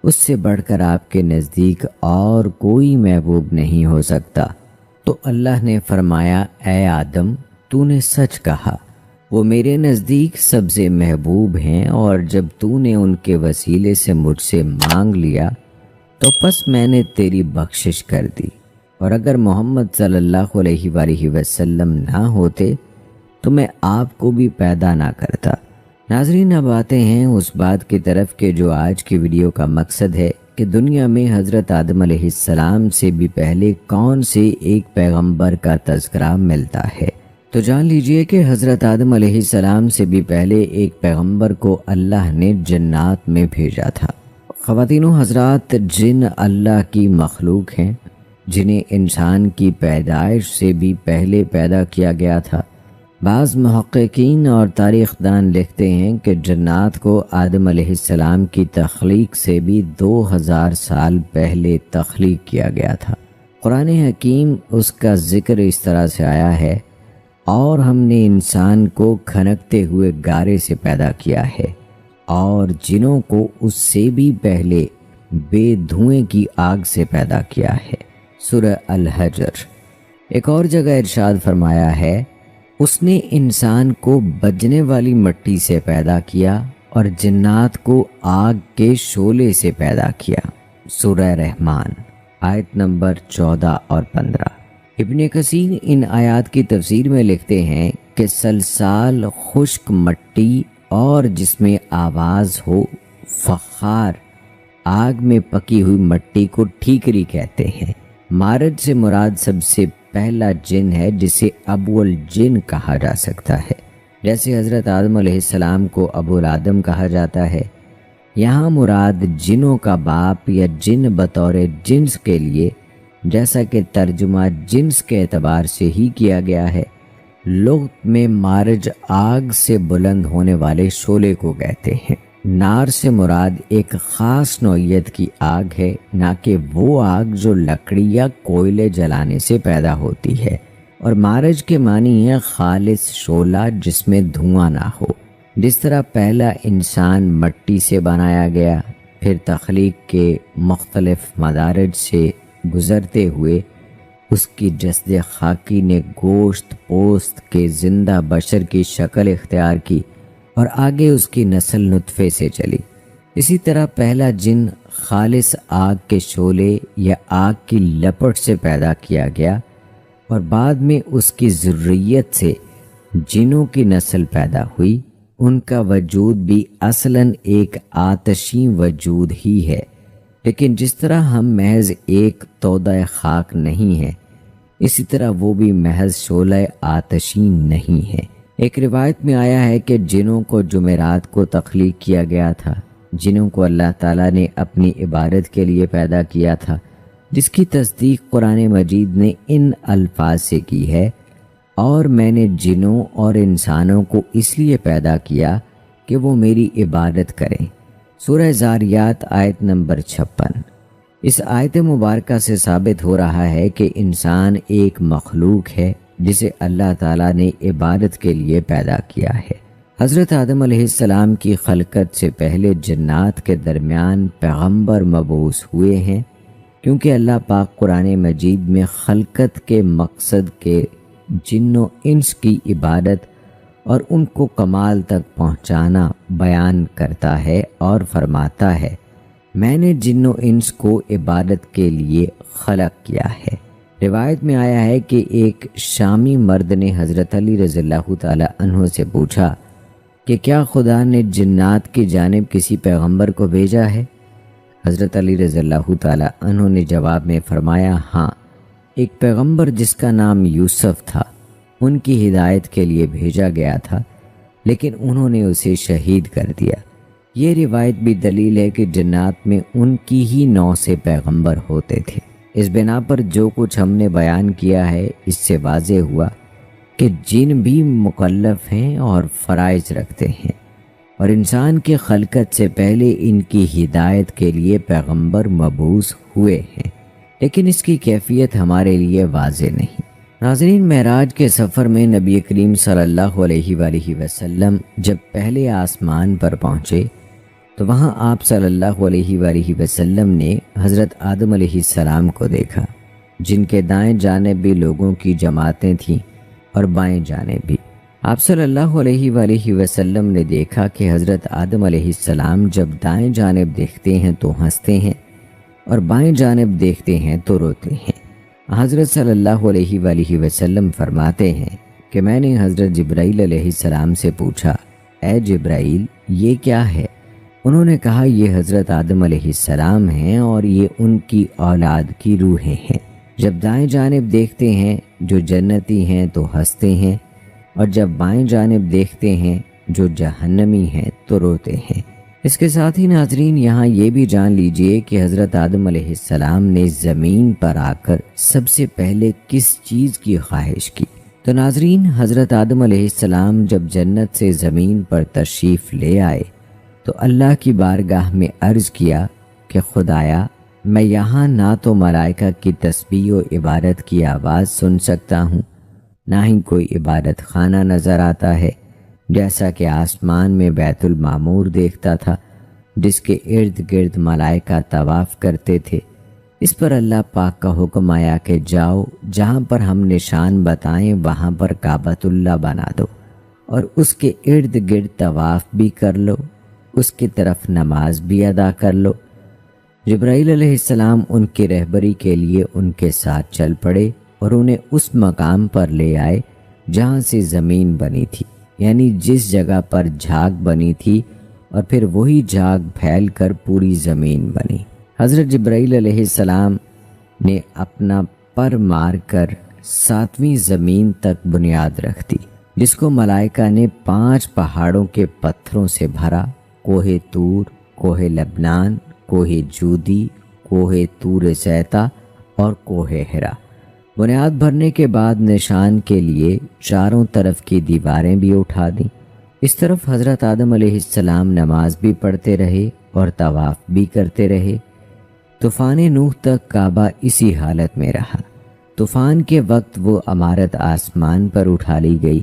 [SPEAKER 1] اس سے بڑھ کر آپ کے نزدیک اور کوئی محبوب نہیں ہو سکتا۔ تو اللہ نے فرمایا، اے آدم، تو نے سچ کہا، وہ میرے نزدیک سب سے محبوب ہیں، اور جب تو نے ان کے وسیلے سے مجھ سے مانگ لیا تو پس میں نے تیری بخشش کر دی، اور اگر محمد صلی اللہ علیہ وآلہ وسلم نہ ہوتے تو میں آپ کو بھی پیدا نہ کرتا۔ ناظرین، اب آتے ہیں اس بات کی طرف کہ جو آج کی ویڈیو کا مقصد ہے کہ دنیا میں حضرت آدم علیہ السلام سے بھی پہلے کون سے ایک پیغمبر کا تذکرہ ملتا ہے۔ تو جان لیجئے کہ حضرت آدم علیہ السلام سے بھی پہلے ایک پیغمبر کو اللہ نے جنات میں بھیجا تھا۔ خواتین و حضرات، جن اللہ کی مخلوق ہیں جنہیں انسان کی پیدائش سے بھی پہلے پیدا کیا گیا تھا۔ بعض محققین اور تاریخ دان لکھتے ہیں کہ جنات کو آدم علیہ السلام کی تخلیق سے بھی 2000 سال پہلے تخلیق کیا گیا تھا۔ قرآن حکیم اس کا ذکر اس طرح سے آیا ہے، اور ہم نے انسان کو کھنکتے ہوئے گارے سے پیدا کیا ہے، اور جنوں کو اس سے بھی پہلے بے دھوئیں کی آگ سے پیدا کیا ہے۔ سورہ الحجر۔ ایک اور جگہ ارشاد فرمایا ہے، اس نے انسان کو بجنے والی مٹی سے پیدا کیا اور جنات کو آگ کے شعلے سے پیدا کیا۔ سورہ رحمان، آیت نمبر 14 اور 15۔ ابن کثیر ان آیات کی تفسیر میں لکھتے ہیں کہ سلسال خشک مٹی اور جس میں آواز ہو، فخار، آگ میں پکی ہوئی مٹی کو ٹھیکری کہتے ہیں۔ مارج سے مراد سب سے پہلا جن ہے جسے ابو الجن کہا جا سکتا ہے، جیسے حضرت آدم علیہ السلام کو ابو الآدم کہا جاتا ہے۔ یہاں مراد جنوں کا باپ یا جن بطور جنس کے لیے، جیسا کہ ترجمہ جنس کے اعتبار سے ہی کیا گیا ہے۔ لغت میں مارج آگ سے بلند ہونے والے شعلے کو کہتے ہیں۔ نار سے مراد ایک خاص نوعیت کی آگ ہے، نہ کہ وہ آگ جو لکڑی یا کوئلے جلانے سے پیدا ہوتی ہے، اور مارج کے معنی ہے خالص شعلہ جس میں دھواں نہ ہو۔ جس طرح پہلا انسان مٹی سے بنایا گیا، پھر تخلیق کے مختلف مدارج سے گزرتے ہوئے اس کی جسد خاکی نے گوشت پوست کے زندہ بشر کی شکل اختیار کی، اور آگے اس کی نسل نطفے سے چلی۔ اسی طرح پہلا جن خالص آگ کے شعلے یا آگ کی لپٹ سے پیدا کیا گیا، اور بعد میں اس کی ذریت سے جنوں کی نسل پیدا ہوئی۔ ان کا وجود بھی اصلاً ایک آتشی وجود ہی ہے، لیکن جس طرح ہم محض ایک تودہ خاک نہیں ہیں، اسی طرح وہ بھی محض شعلہ آتشی نہیں ہے۔ ایک روایت میں آیا ہے کہ جنوں کو جمعرات کو تخلیق کیا گیا تھا، جنوں کو اللہ تعالیٰ نے اپنی عبادت کے لیے پیدا کیا تھا، جس کی تصدیق قرآن مجید نے ان الفاظ سے کی ہے، اور میں نے جنوں اور انسانوں کو اس لیے پیدا کیا کہ وہ میری عبادت کریں۔ سورہ زاریات، آیت نمبر 56۔ اس آیت مبارکہ سے ثابت ہو رہا ہے کہ انسان ایک مخلوق ہے جسے اللہ تعالیٰ نے عبادت کے لیے پیدا کیا ہے۔ حضرت آدم علیہ السلام کی خلقت سے پہلے جنات کے درمیان پیغمبر مبعوث ہوئے ہیں، کیونکہ اللہ پاک قرآن مجید میں خلقت کے مقصد کے جن و انس کی عبادت اور ان کو کمال تک پہنچانا بیان کرتا ہے اور فرماتا ہے، میں نے جن و انس کو عبادت کے لیے خلق کیا ہے۔ روایت میں آیا ہے کہ ایک شامی مرد نے حضرت علی رضی اللہ تعالی عنہ سے پوچھا کہ کیا خدا نے جنات کی جانب کسی پیغمبر کو بھیجا ہے؟ حضرت علی رضی اللہ تعالی عنہ نے جواب میں فرمایا، ہاں، ایک پیغمبر جس کا نام یوسف تھا، ان کی ہدایت کے لیے بھیجا گیا تھا، لیکن انہوں نے اسے شہید کر دیا۔ یہ روایت بھی دلیل ہے کہ جنات میں ان کی ہی نوع سے پیغمبر ہوتے تھے۔ اس بنا پر جو کچھ ہم نے بیان کیا ہے، اس سے واضح ہوا کہ جن بھی مکلف ہیں اور فرائض رکھتے ہیں، اور انسان کی خلقت سے پہلے ان کی ہدایت کے لیے پیغمبر مبعوث ہوئے ہیں، لیکن اس کی کیفیت ہمارے لیے واضح نہیں۔ ناظرین، معراج کے سفر میں نبی کریم صلی اللہ علیہ وآلہ وسلم جب پہلے آسمان پر پہنچے تو وہاں آپ صلی اللہ علیہ وآلہ وسلم نے حضرت آدم علیہ السلام کو دیکھا، جن کے دائیں جانب بھی لوگوں کی جماعتیں تھیں اور بائیں جانب بھی۔ آپ صلی اللہ علیہ وآلہ وسلم نے دیکھا کہ حضرت آدم علیہ السلام جب دائیں جانب دیکھتے ہیں تو ہنستے ہیں اور بائیں جانب دیکھتے ہیں تو روتے ہیں۔ حضرت صلی اللہ علیہ وآلہ وسلم فرماتے ہیں کہ میں نے حضرت جبرائیل علیہ السلام سے پوچھا، اے جبرائیل، یہ کیا ہے؟ انہوں نے کہا، یہ حضرت آدم علیہ السلام ہیں اور یہ ان کی اولاد کی روحیں ہیں۔ جب دائیں جانب دیکھتے ہیں جو جنتی ہیں تو ہنستے ہیں، اور جب بائیں جانب دیکھتے ہیں جو جہنمی ہیں تو روتے ہیں۔ اس کے ساتھ ہی ناظرین، یہاں یہ بھی جان لیجئے کہ حضرت آدم علیہ السلام نے زمین پر آ کر سب سے پہلے کس چیز کی خواہش کی؟ تو ناظرین، حضرت آدم علیہ السلام جب جنت سے زمین پر تشریف لے آئے تو اللہ کی بارگاہ میں عرض کیا کہ خدایا، میں یہاں نہ تو ملائکہ کی تسبیح و عبادت کی آواز سن سکتا ہوں، نہ ہی کوئی عبادت خانہ نظر آتا ہے، جیسا کہ آسمان میں بیت المعمور دیکھتا تھا جس کے ارد گرد ملائکہ طواف کرتے تھے۔ اس پر اللہ پاک کا حکم آیا کہ جاؤ، جہاں پر ہم نشان بتائیں وہاں پر کعبۃ اللہ بنا دو اور اس کے ارد گرد طواف بھی کر لو، اس کی طرف نماز بھی ادا کر لو۔ جبرائیل علیہ السلام ان کی رہبری کے لیے ان کے ساتھ چل پڑے اور انہیں اس مقام پر لے آئے جہاں سے زمین بنی تھی، یعنی جس جگہ پر جھاگ بنی تھی، اور پھر وہی جھاگ پھیل کر پوری زمین بنی۔ حضرت جبرائیل علیہ السلام نے اپنا پر مار کر 7ویں زمین تک بنیاد رکھ دی، جس کو ملائکہ نے 5 پہاڑوں کے پتھروں سے بھرا: کوہ طور، کوہ لبنان، کوہ جودی، کوہ طور سیتا اور کوہ ہرا۔ بنیاد بھرنے کے بعد نشان کے لیے چاروں طرف کی دیواریں بھی اٹھا دیں۔ اس طرف حضرت آدم علیہ السلام نماز بھی پڑھتے رہے اور طواف بھی کرتے رہے۔ طوفان نوح تک کعبہ اسی حالت میں رہا۔ طوفان کے وقت وہ عمارت آسمان پر اٹھا لی گئی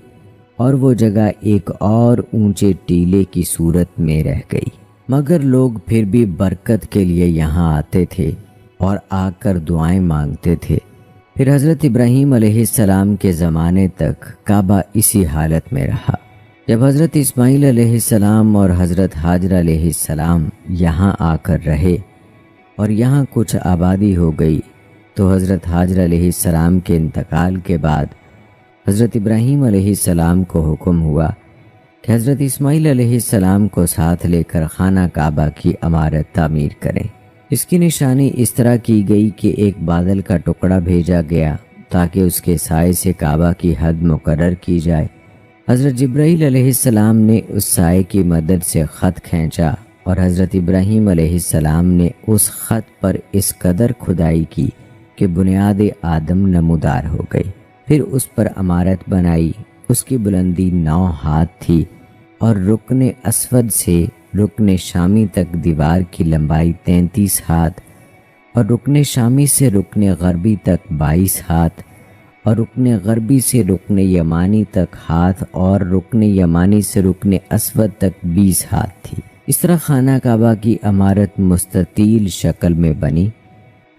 [SPEAKER 1] اور وہ جگہ ایک اور اونچے ٹیلے کی صورت میں رہ گئی، مگر لوگ پھر بھی برکت کے لیے یہاں آتے تھے اور آ کر دعائیں مانگتے تھے۔ پھر حضرت ابراہیم علیہ السلام کے زمانے تک کعبہ اسی حالت میں رہا۔ جب حضرت اسماعیل علیہ السلام اور حضرت حاجرہ علیہ السلام یہاں آ کر رہے اور یہاں کچھ آبادی ہو گئی تو حضرت حاجرہ علیہ السلام کے انتقال کے بعد حضرت ابراہیم علیہ السلام کو حکم ہوا کہ حضرت اسماعیل علیہ السلام کو ساتھ لے کر خانہ کعبہ کی عمارت تعمیر کریں۔ اس کی نشانی اس طرح کی گئی کہ ایک بادل کا ٹکڑا بھیجا گیا تاکہ اس کے سائے سے کعبہ کی حد مقرر کی جائے۔ حضرت جبرائیل علیہ السلام نے اس سائے کی مدد سے خط کھینچا اور حضرت ابراہیم علیہ السلام نے اس خط پر اس قدر کھدائی کی کہ بنیاد آدم نمودار ہو گئی۔ پھر اس پر عمارت بنائی۔ اس کی بلندی 9 ہاتھ تھی اور رکن اسود سے رکن شامی تک دیوار کی لمبائی 33 ہاتھ، اور رکن شامی سے رکن غربی تک 22 ہاتھ، اور رکن غربی سے رکن یمانی تک ہاتھ، اور رکن یمانی سے رکن اسود تک 20 ہاتھ تھی۔ اس طرح خانہ کعبہ کی عمارت مستطیل شکل میں بنی۔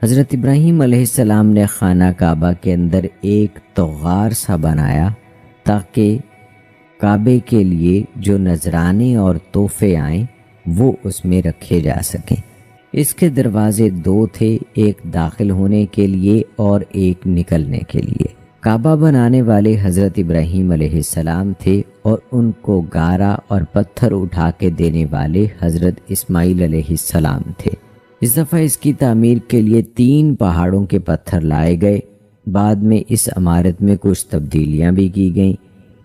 [SPEAKER 1] حضرت ابراہیم علیہ السلام نے خانہ کعبہ کے اندر ایک طغار سا بنایا تاکہ کعبے کے لیے جو نذرانے اور تحفے آئیں وہ اس میں رکھے جا سکیں۔ اس کے دروازے 2 تھے، ایک داخل ہونے کے لیے اور ایک نکلنے کے لیے۔ کعبہ بنانے والے حضرت ابراہیم علیہ السلام تھے اور ان کو گارا اور پتھر اٹھا کے دینے والے حضرت اسماعیل علیہ السلام تھے۔ اس دفعہ اس کی تعمیر کے لیے 3 پہاڑوں کے پتھر لائے گئے۔ بعد میں اس عمارت میں کچھ تبدیلیاں بھی کی گئیں۔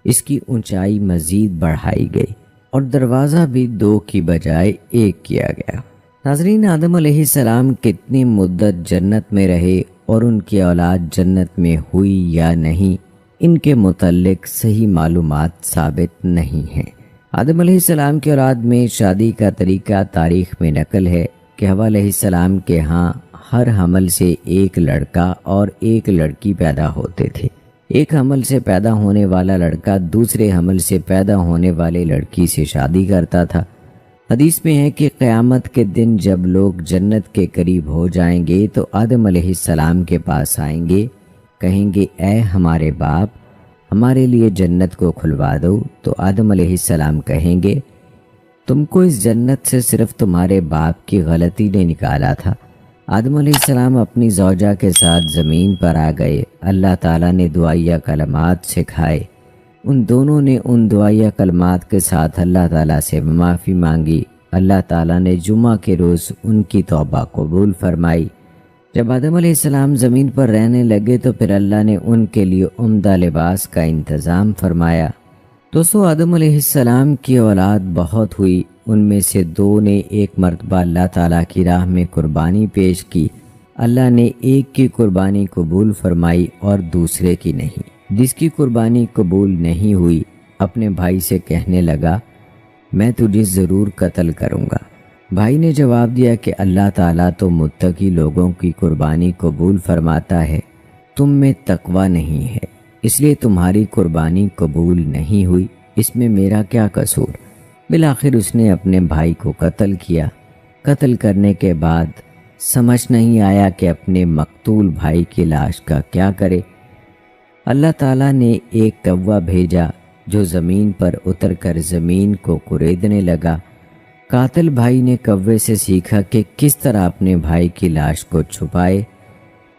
[SPEAKER 1] اس کی اونچائی مزید بڑھائی گئی اور دروازہ بھی 2 کی بجائے 1 کیا گیا۔ ناظرین، آدم علیہ السلام کتنی مدت جنت میں رہے اور ان کی اولاد جنت میں ہوئی یا نہیں، ان کے متعلق صحیح معلومات ثابت نہیں ہیں۔ آدم علیہ السلام کی اولاد میں شادی کا طریقہ تاریخ میں نقل ہے کہ حوا علیہ السلام کے ہاں ہر حمل سے 1 لڑکا اور 1 لڑکی پیدا ہوتے تھے۔ ایک حمل سے پیدا ہونے والا لڑکا دوسرے حمل سے پیدا ہونے والے لڑکی سے شادی کرتا تھا۔ حدیث میں ہے کہ قیامت کے دن جب لوگ جنت کے قریب ہو جائیں گے تو آدم علیہ السلام کے پاس آئیں گے، کہیں گے اے ہمارے باپ، ہمارے لیے جنت کو کھلوا دو۔ تو آدم علیہ السلام کہیں گے تم کو اس جنت سے صرف تمہارے باپ کی غلطی نے نکالا تھا۔ آدم علیہ السلام اپنی زوجہ کے ساتھ زمین پر آ گئے، اللہ تعالیٰ نے دعائیہ کلمات سکھائے، ان دونوں نے ان دعائیہ کلمات کے ساتھ اللہ تعالیٰ سے معافی مانگی۔ اللہ تعالیٰ نے جمعہ کے روز ان کی توبہ قبول فرمائی۔ جب آدم علیہ السلام زمین پر رہنے لگے تو پھر اللہ نے ان کے لیے عمدہ لباس کا انتظام فرمایا۔ دوستو، آدم علیہ السلام کی اولاد بہت ہوئی، ان میں سے 2 نے ایک مرتبہ اللہ تعالیٰ کی راہ میں قربانی پیش کی۔ اللہ نے ایک کی قربانی قبول فرمائی اور دوسرے کی نہیں۔ جس کی قربانی قبول نہیں ہوئی اپنے بھائی سے کہنے لگا میں تجھے ضرور قتل کروں گا۔ بھائی نے جواب دیا کہ اللہ تعالیٰ تو متقی لوگوں کی قربانی قبول فرماتا ہے، تم میں تقوی نہیں ہے، اس لیے تمہاری قربانی قبول نہیں ہوئی، اس میں میرا کیا قصور؟ بالآخر اس نے اپنے بھائی کو قتل کیا۔ قتل کرنے کے بعد سمجھ نہیں آیا کہ اپنے مقتول بھائی کی لاش کا کیا کرے۔ اللہ تعالیٰ نے ایک کوہ بھیجا جو زمین پر اتر کر زمین کو کریدنے لگا۔ قاتل بھائی نے کوے سے سیکھا کہ کس طرح اپنے بھائی کی لاش کو چھپائے،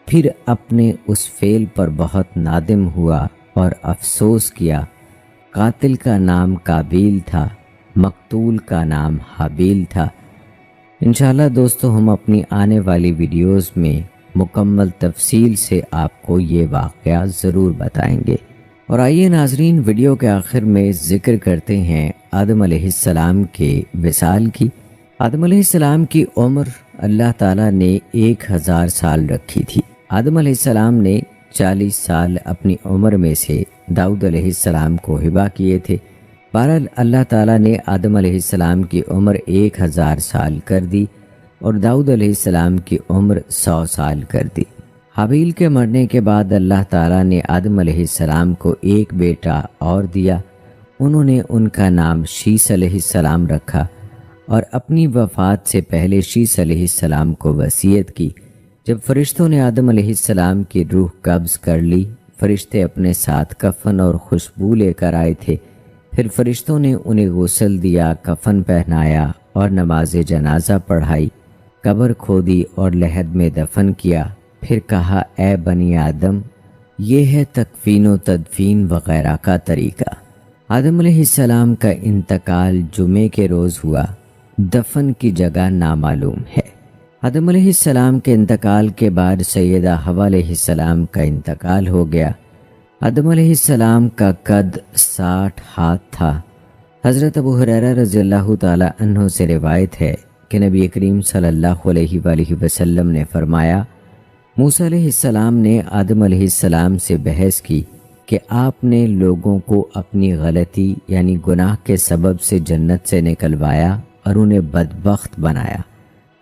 [SPEAKER 1] پھر اپنے اس فعل پر بہت نادم ہوا اور افسوس کیا۔ قاتل کا نام قابیل تھا، مقتول کا نام حابیل تھا۔ انشاءاللہ دوستو ہم اپنی آنے والی ویڈیوز میں مکمل تفصیل سے آپ کو یہ واقعہ ضرور بتائیں گے۔ اور آئیے ناظرین، ویڈیو کے آخر میں ذکر کرتے ہیں آدم علیہ السلام کے وصال کی۔ آدم علیہ السلام کی عمر اللہ تعالیٰ نے 1000 سال رکھی تھی۔ آدم علیہ السلام نے 40 سال اپنی عمر میں سے داؤد علیہ السلام کو ہبہ کیے تھے۔ بہرحال اللہ تعالیٰ نے آدم علیہ السلام کی عمر 1000 سال کر دی اور داؤد علیہ السلام کی عمر 100 سال کر دی۔ حابیل کے مرنے کے بعد اللہ تعالیٰ نے آدم علیہ السلام کو ایک بیٹا اور دیا، انہوں نے ان کا نام شیس علیہ السلام رکھا اور اپنی وفات سے پہلے شیس علیہ السلام کو وصیت کی۔ جب فرشتوں نے آدم علیہ السلام کی روح قبض کر لی، فرشتے اپنے ساتھ کفن اور خوشبو لے کر آئے تھے، پھر فرشتوں نے انہیں غسل دیا، کفن پہنایا اور نماز جنازہ پڑھائی، قبر کھودی اور لحد میں دفن کیا۔ پھر کہا اے بنی آدم، یہ ہے تکفین و تدفین وغیرہ کا طریقہ۔ آدم علیہ السلام کا انتقال جمعے کے روز ہوا، دفن کی جگہ نامعلوم ہے۔ آدم علیہ السلام کے انتقال کے بعد سیدہ حوا علیہ السلام کا انتقال ہو گیا۔ آدم علیہ السلام کا قد 60 ہاتھ تھا۔ حضرت ابو ہریرہ رضی اللہ تعالی عنہ سے روایت ہے کہ نبی کریم صلی اللہ علیہ وآلہ وسلم نے فرمایا، موسیٰ علیہ السلام نے آدم علیہ السلام سے بحث کی کہ آپ نے لوگوں کو اپنی غلطی یعنی گناہ کے سبب سے جنت سے نکلوایا اور انہیں بدبخت بنایا۔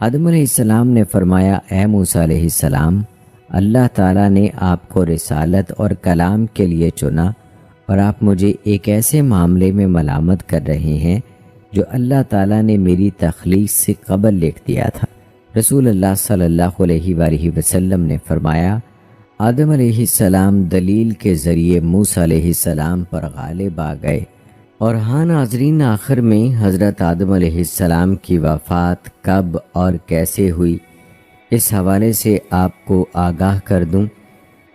[SPEAKER 1] آدم علیہ السلام نے فرمایا اے موسیٰ علیہ السلام، اللہ تعالیٰ نے آپ کو رسالت اور کلام کے لیے چنا اور آپ مجھے ایک ایسے معاملے میں ملامت کر رہے ہیں جو اللہ تعالیٰ نے میری تخلیق سے قبل لکھ دیا تھا۔ رسول اللہ صلی اللہ علیہ وآلہ وسلم نے فرمایا آدم علیہ السلام دلیل کے ذریعے موسیٰ علیہ السلام پر غالب آ گئے۔ اور ہاں ناظرین، آخر میں حضرت آدم علیہ السلام کی وفات کب اور کیسے ہوئی، اس حوالے سے آپ کو آگاہ کر دوں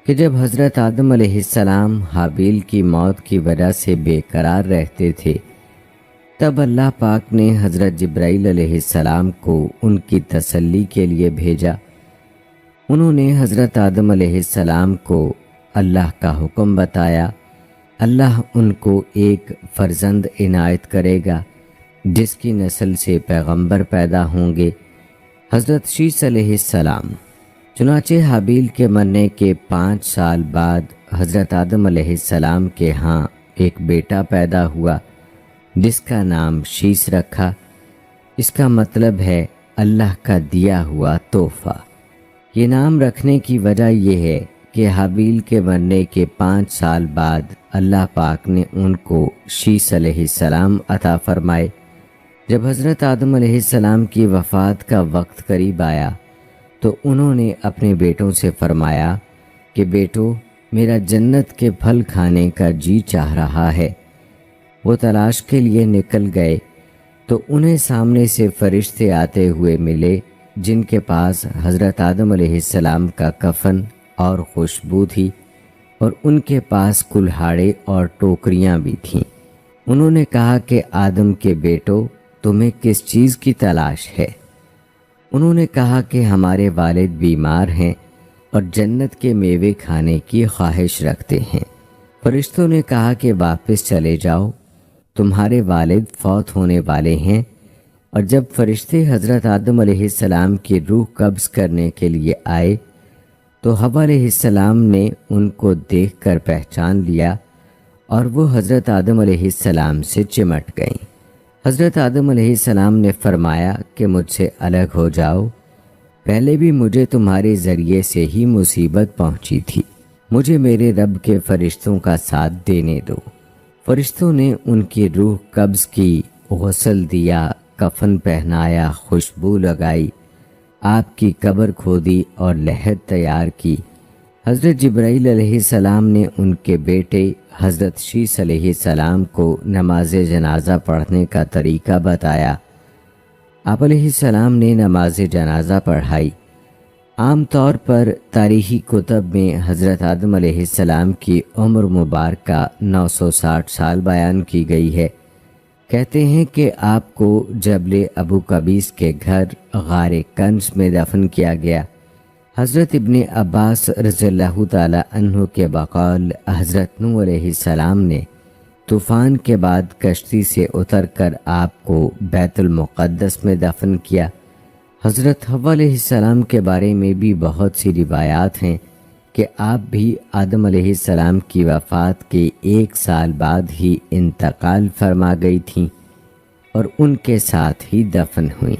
[SPEAKER 1] کہ جب حضرت آدم علیہ السلام حابیل کی موت کی وجہ سے بے قرار رہتے تھے، تب اللہ پاک نے حضرت جبرائیل علیہ السلام کو ان کی تسلی کے لیے بھیجا۔ انہوں نے حضرت آدم علیہ السلام کو اللہ کا حکم بتایا۔ اللہ ان کو ایک فرزند عنایت کرے گا جس کی نسل سے پیغمبر پیدا ہوں گے، حضرت شیس علیہ السلام۔ چنانچہ حابیل کے مرنے کے 5 سال بعد حضرت آدم علیہ السلام کے ہاں ایک بیٹا پیدا ہوا جس کا نام شیس رکھا۔ اس کا مطلب ہے اللہ کا دیا ہوا تحفہ۔ یہ نام رکھنے کی وجہ یہ ہے کہ حابیل کے مرنے کے 5 سال بعد اللہ پاک نے ان کو شیس علیہ السلام عطا فرمائے۔ جب حضرت آدم علیہ السلام کی وفات کا وقت قریب آیا تو انہوں نے اپنے بیٹوں سے فرمایا کہ بیٹو، میرا جنت کے پھل کھانے کا جی چاہ رہا ہے۔ وہ تلاش کے لیے نکل گئے تو انہیں سامنے سے فرشتے آتے ہوئے ملے جن کے پاس حضرت آدم علیہ السلام کا کفن اور خوشبو تھی، اور ان کے پاس کلہاڑے اور ٹوکریاں بھی تھیں۔ انہوں نے کہا کہ آدم کے بیٹو، تمہیں کس چیز کی تلاش ہے؟ انہوں نے کہا کہ ہمارے والد بیمار ہیں اور جنت کے میوے کھانے کی خواہش رکھتے ہیں۔ فرشتوں نے کہا کہ واپس چلے جاؤ، تمہارے والد فوت ہونے والے ہیں۔ اور جب فرشتے حضرت آدم علیہ السلام کی روح قبض کرنے کے لیے آئے تو حوا علیہ السلام نے ان کو دیکھ کر پہچان لیا اور وہ حضرت آدم علیہ السلام سے چمٹ گئیں۔ حضرت آدم علیہ السلام نے فرمایا کہ مجھ سے الگ ہو جاؤ، پہلے بھی مجھے تمہارے ذریعے سے ہی مصیبت پہنچی تھی، مجھے میرے رب کے فرشتوں کا ساتھ دینے دو۔ فرشتوں نے ان کی روح قبض کی، غسل دیا، کفن پہنایا، خوشبو لگائی، آپ کی قبر کھودی اور لحد تیار کی۔ حضرت جبرائیل علیہ السلام نے ان کے بیٹے حضرت شیس علیہ السلام کو نماز جنازہ پڑھنے کا طریقہ بتایا۔ آپ علیہ السلام نے نماز جنازہ پڑھائی۔ عام طور پر تاریخی کتب میں حضرت آدم علیہ السلام کی عمر مبارکہ 960 سال بیان کی گئی ہے۔ کہتے ہیں کہ آپ کو جبل ابو قبیس کے گھر غار کنز میں دفن کیا گیا۔ حضرت ابن عباس رضی اللہ تعالی عنہ کے بقول حضرت نوح علیہ السلام نے طوفان کے بعد کشتی سے اتر کر آپ کو بیت المقدس میں دفن کیا۔ حضرت حوا علیہ السلام کے بارے میں بھی بہت سی روایات ہیں کہ آپ بھی آدم علیہ السلام کی وفات کے 1 سال بعد ہی انتقال فرما گئی تھیں اور ان کے ساتھ ہی دفن ہوئیں۔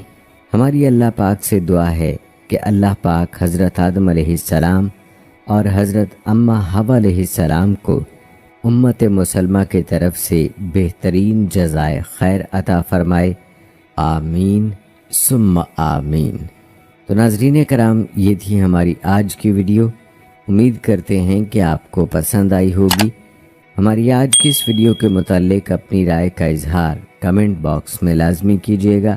[SPEAKER 1] ہماری اللہ پاک سے دعا ہے کہ اللہ پاک حضرت آدم علیہ السلام اور حضرت اماں حوا علیہ السلام کو امت مسلمہ کی طرف سے بہترین جزائے خیر عطا فرمائے، آمین ثم آمین۔ تو ناظرین کرام، یہ تھی ہماری آج کی ویڈیو۔ امید کرتے ہیں کہ آپ کو پسند آئی ہوگی۔ ہماری آج کی اس ویڈیو کے متعلق اپنی رائے کا اظہار کمنٹ باکس میں لازمی کیجیے گا۔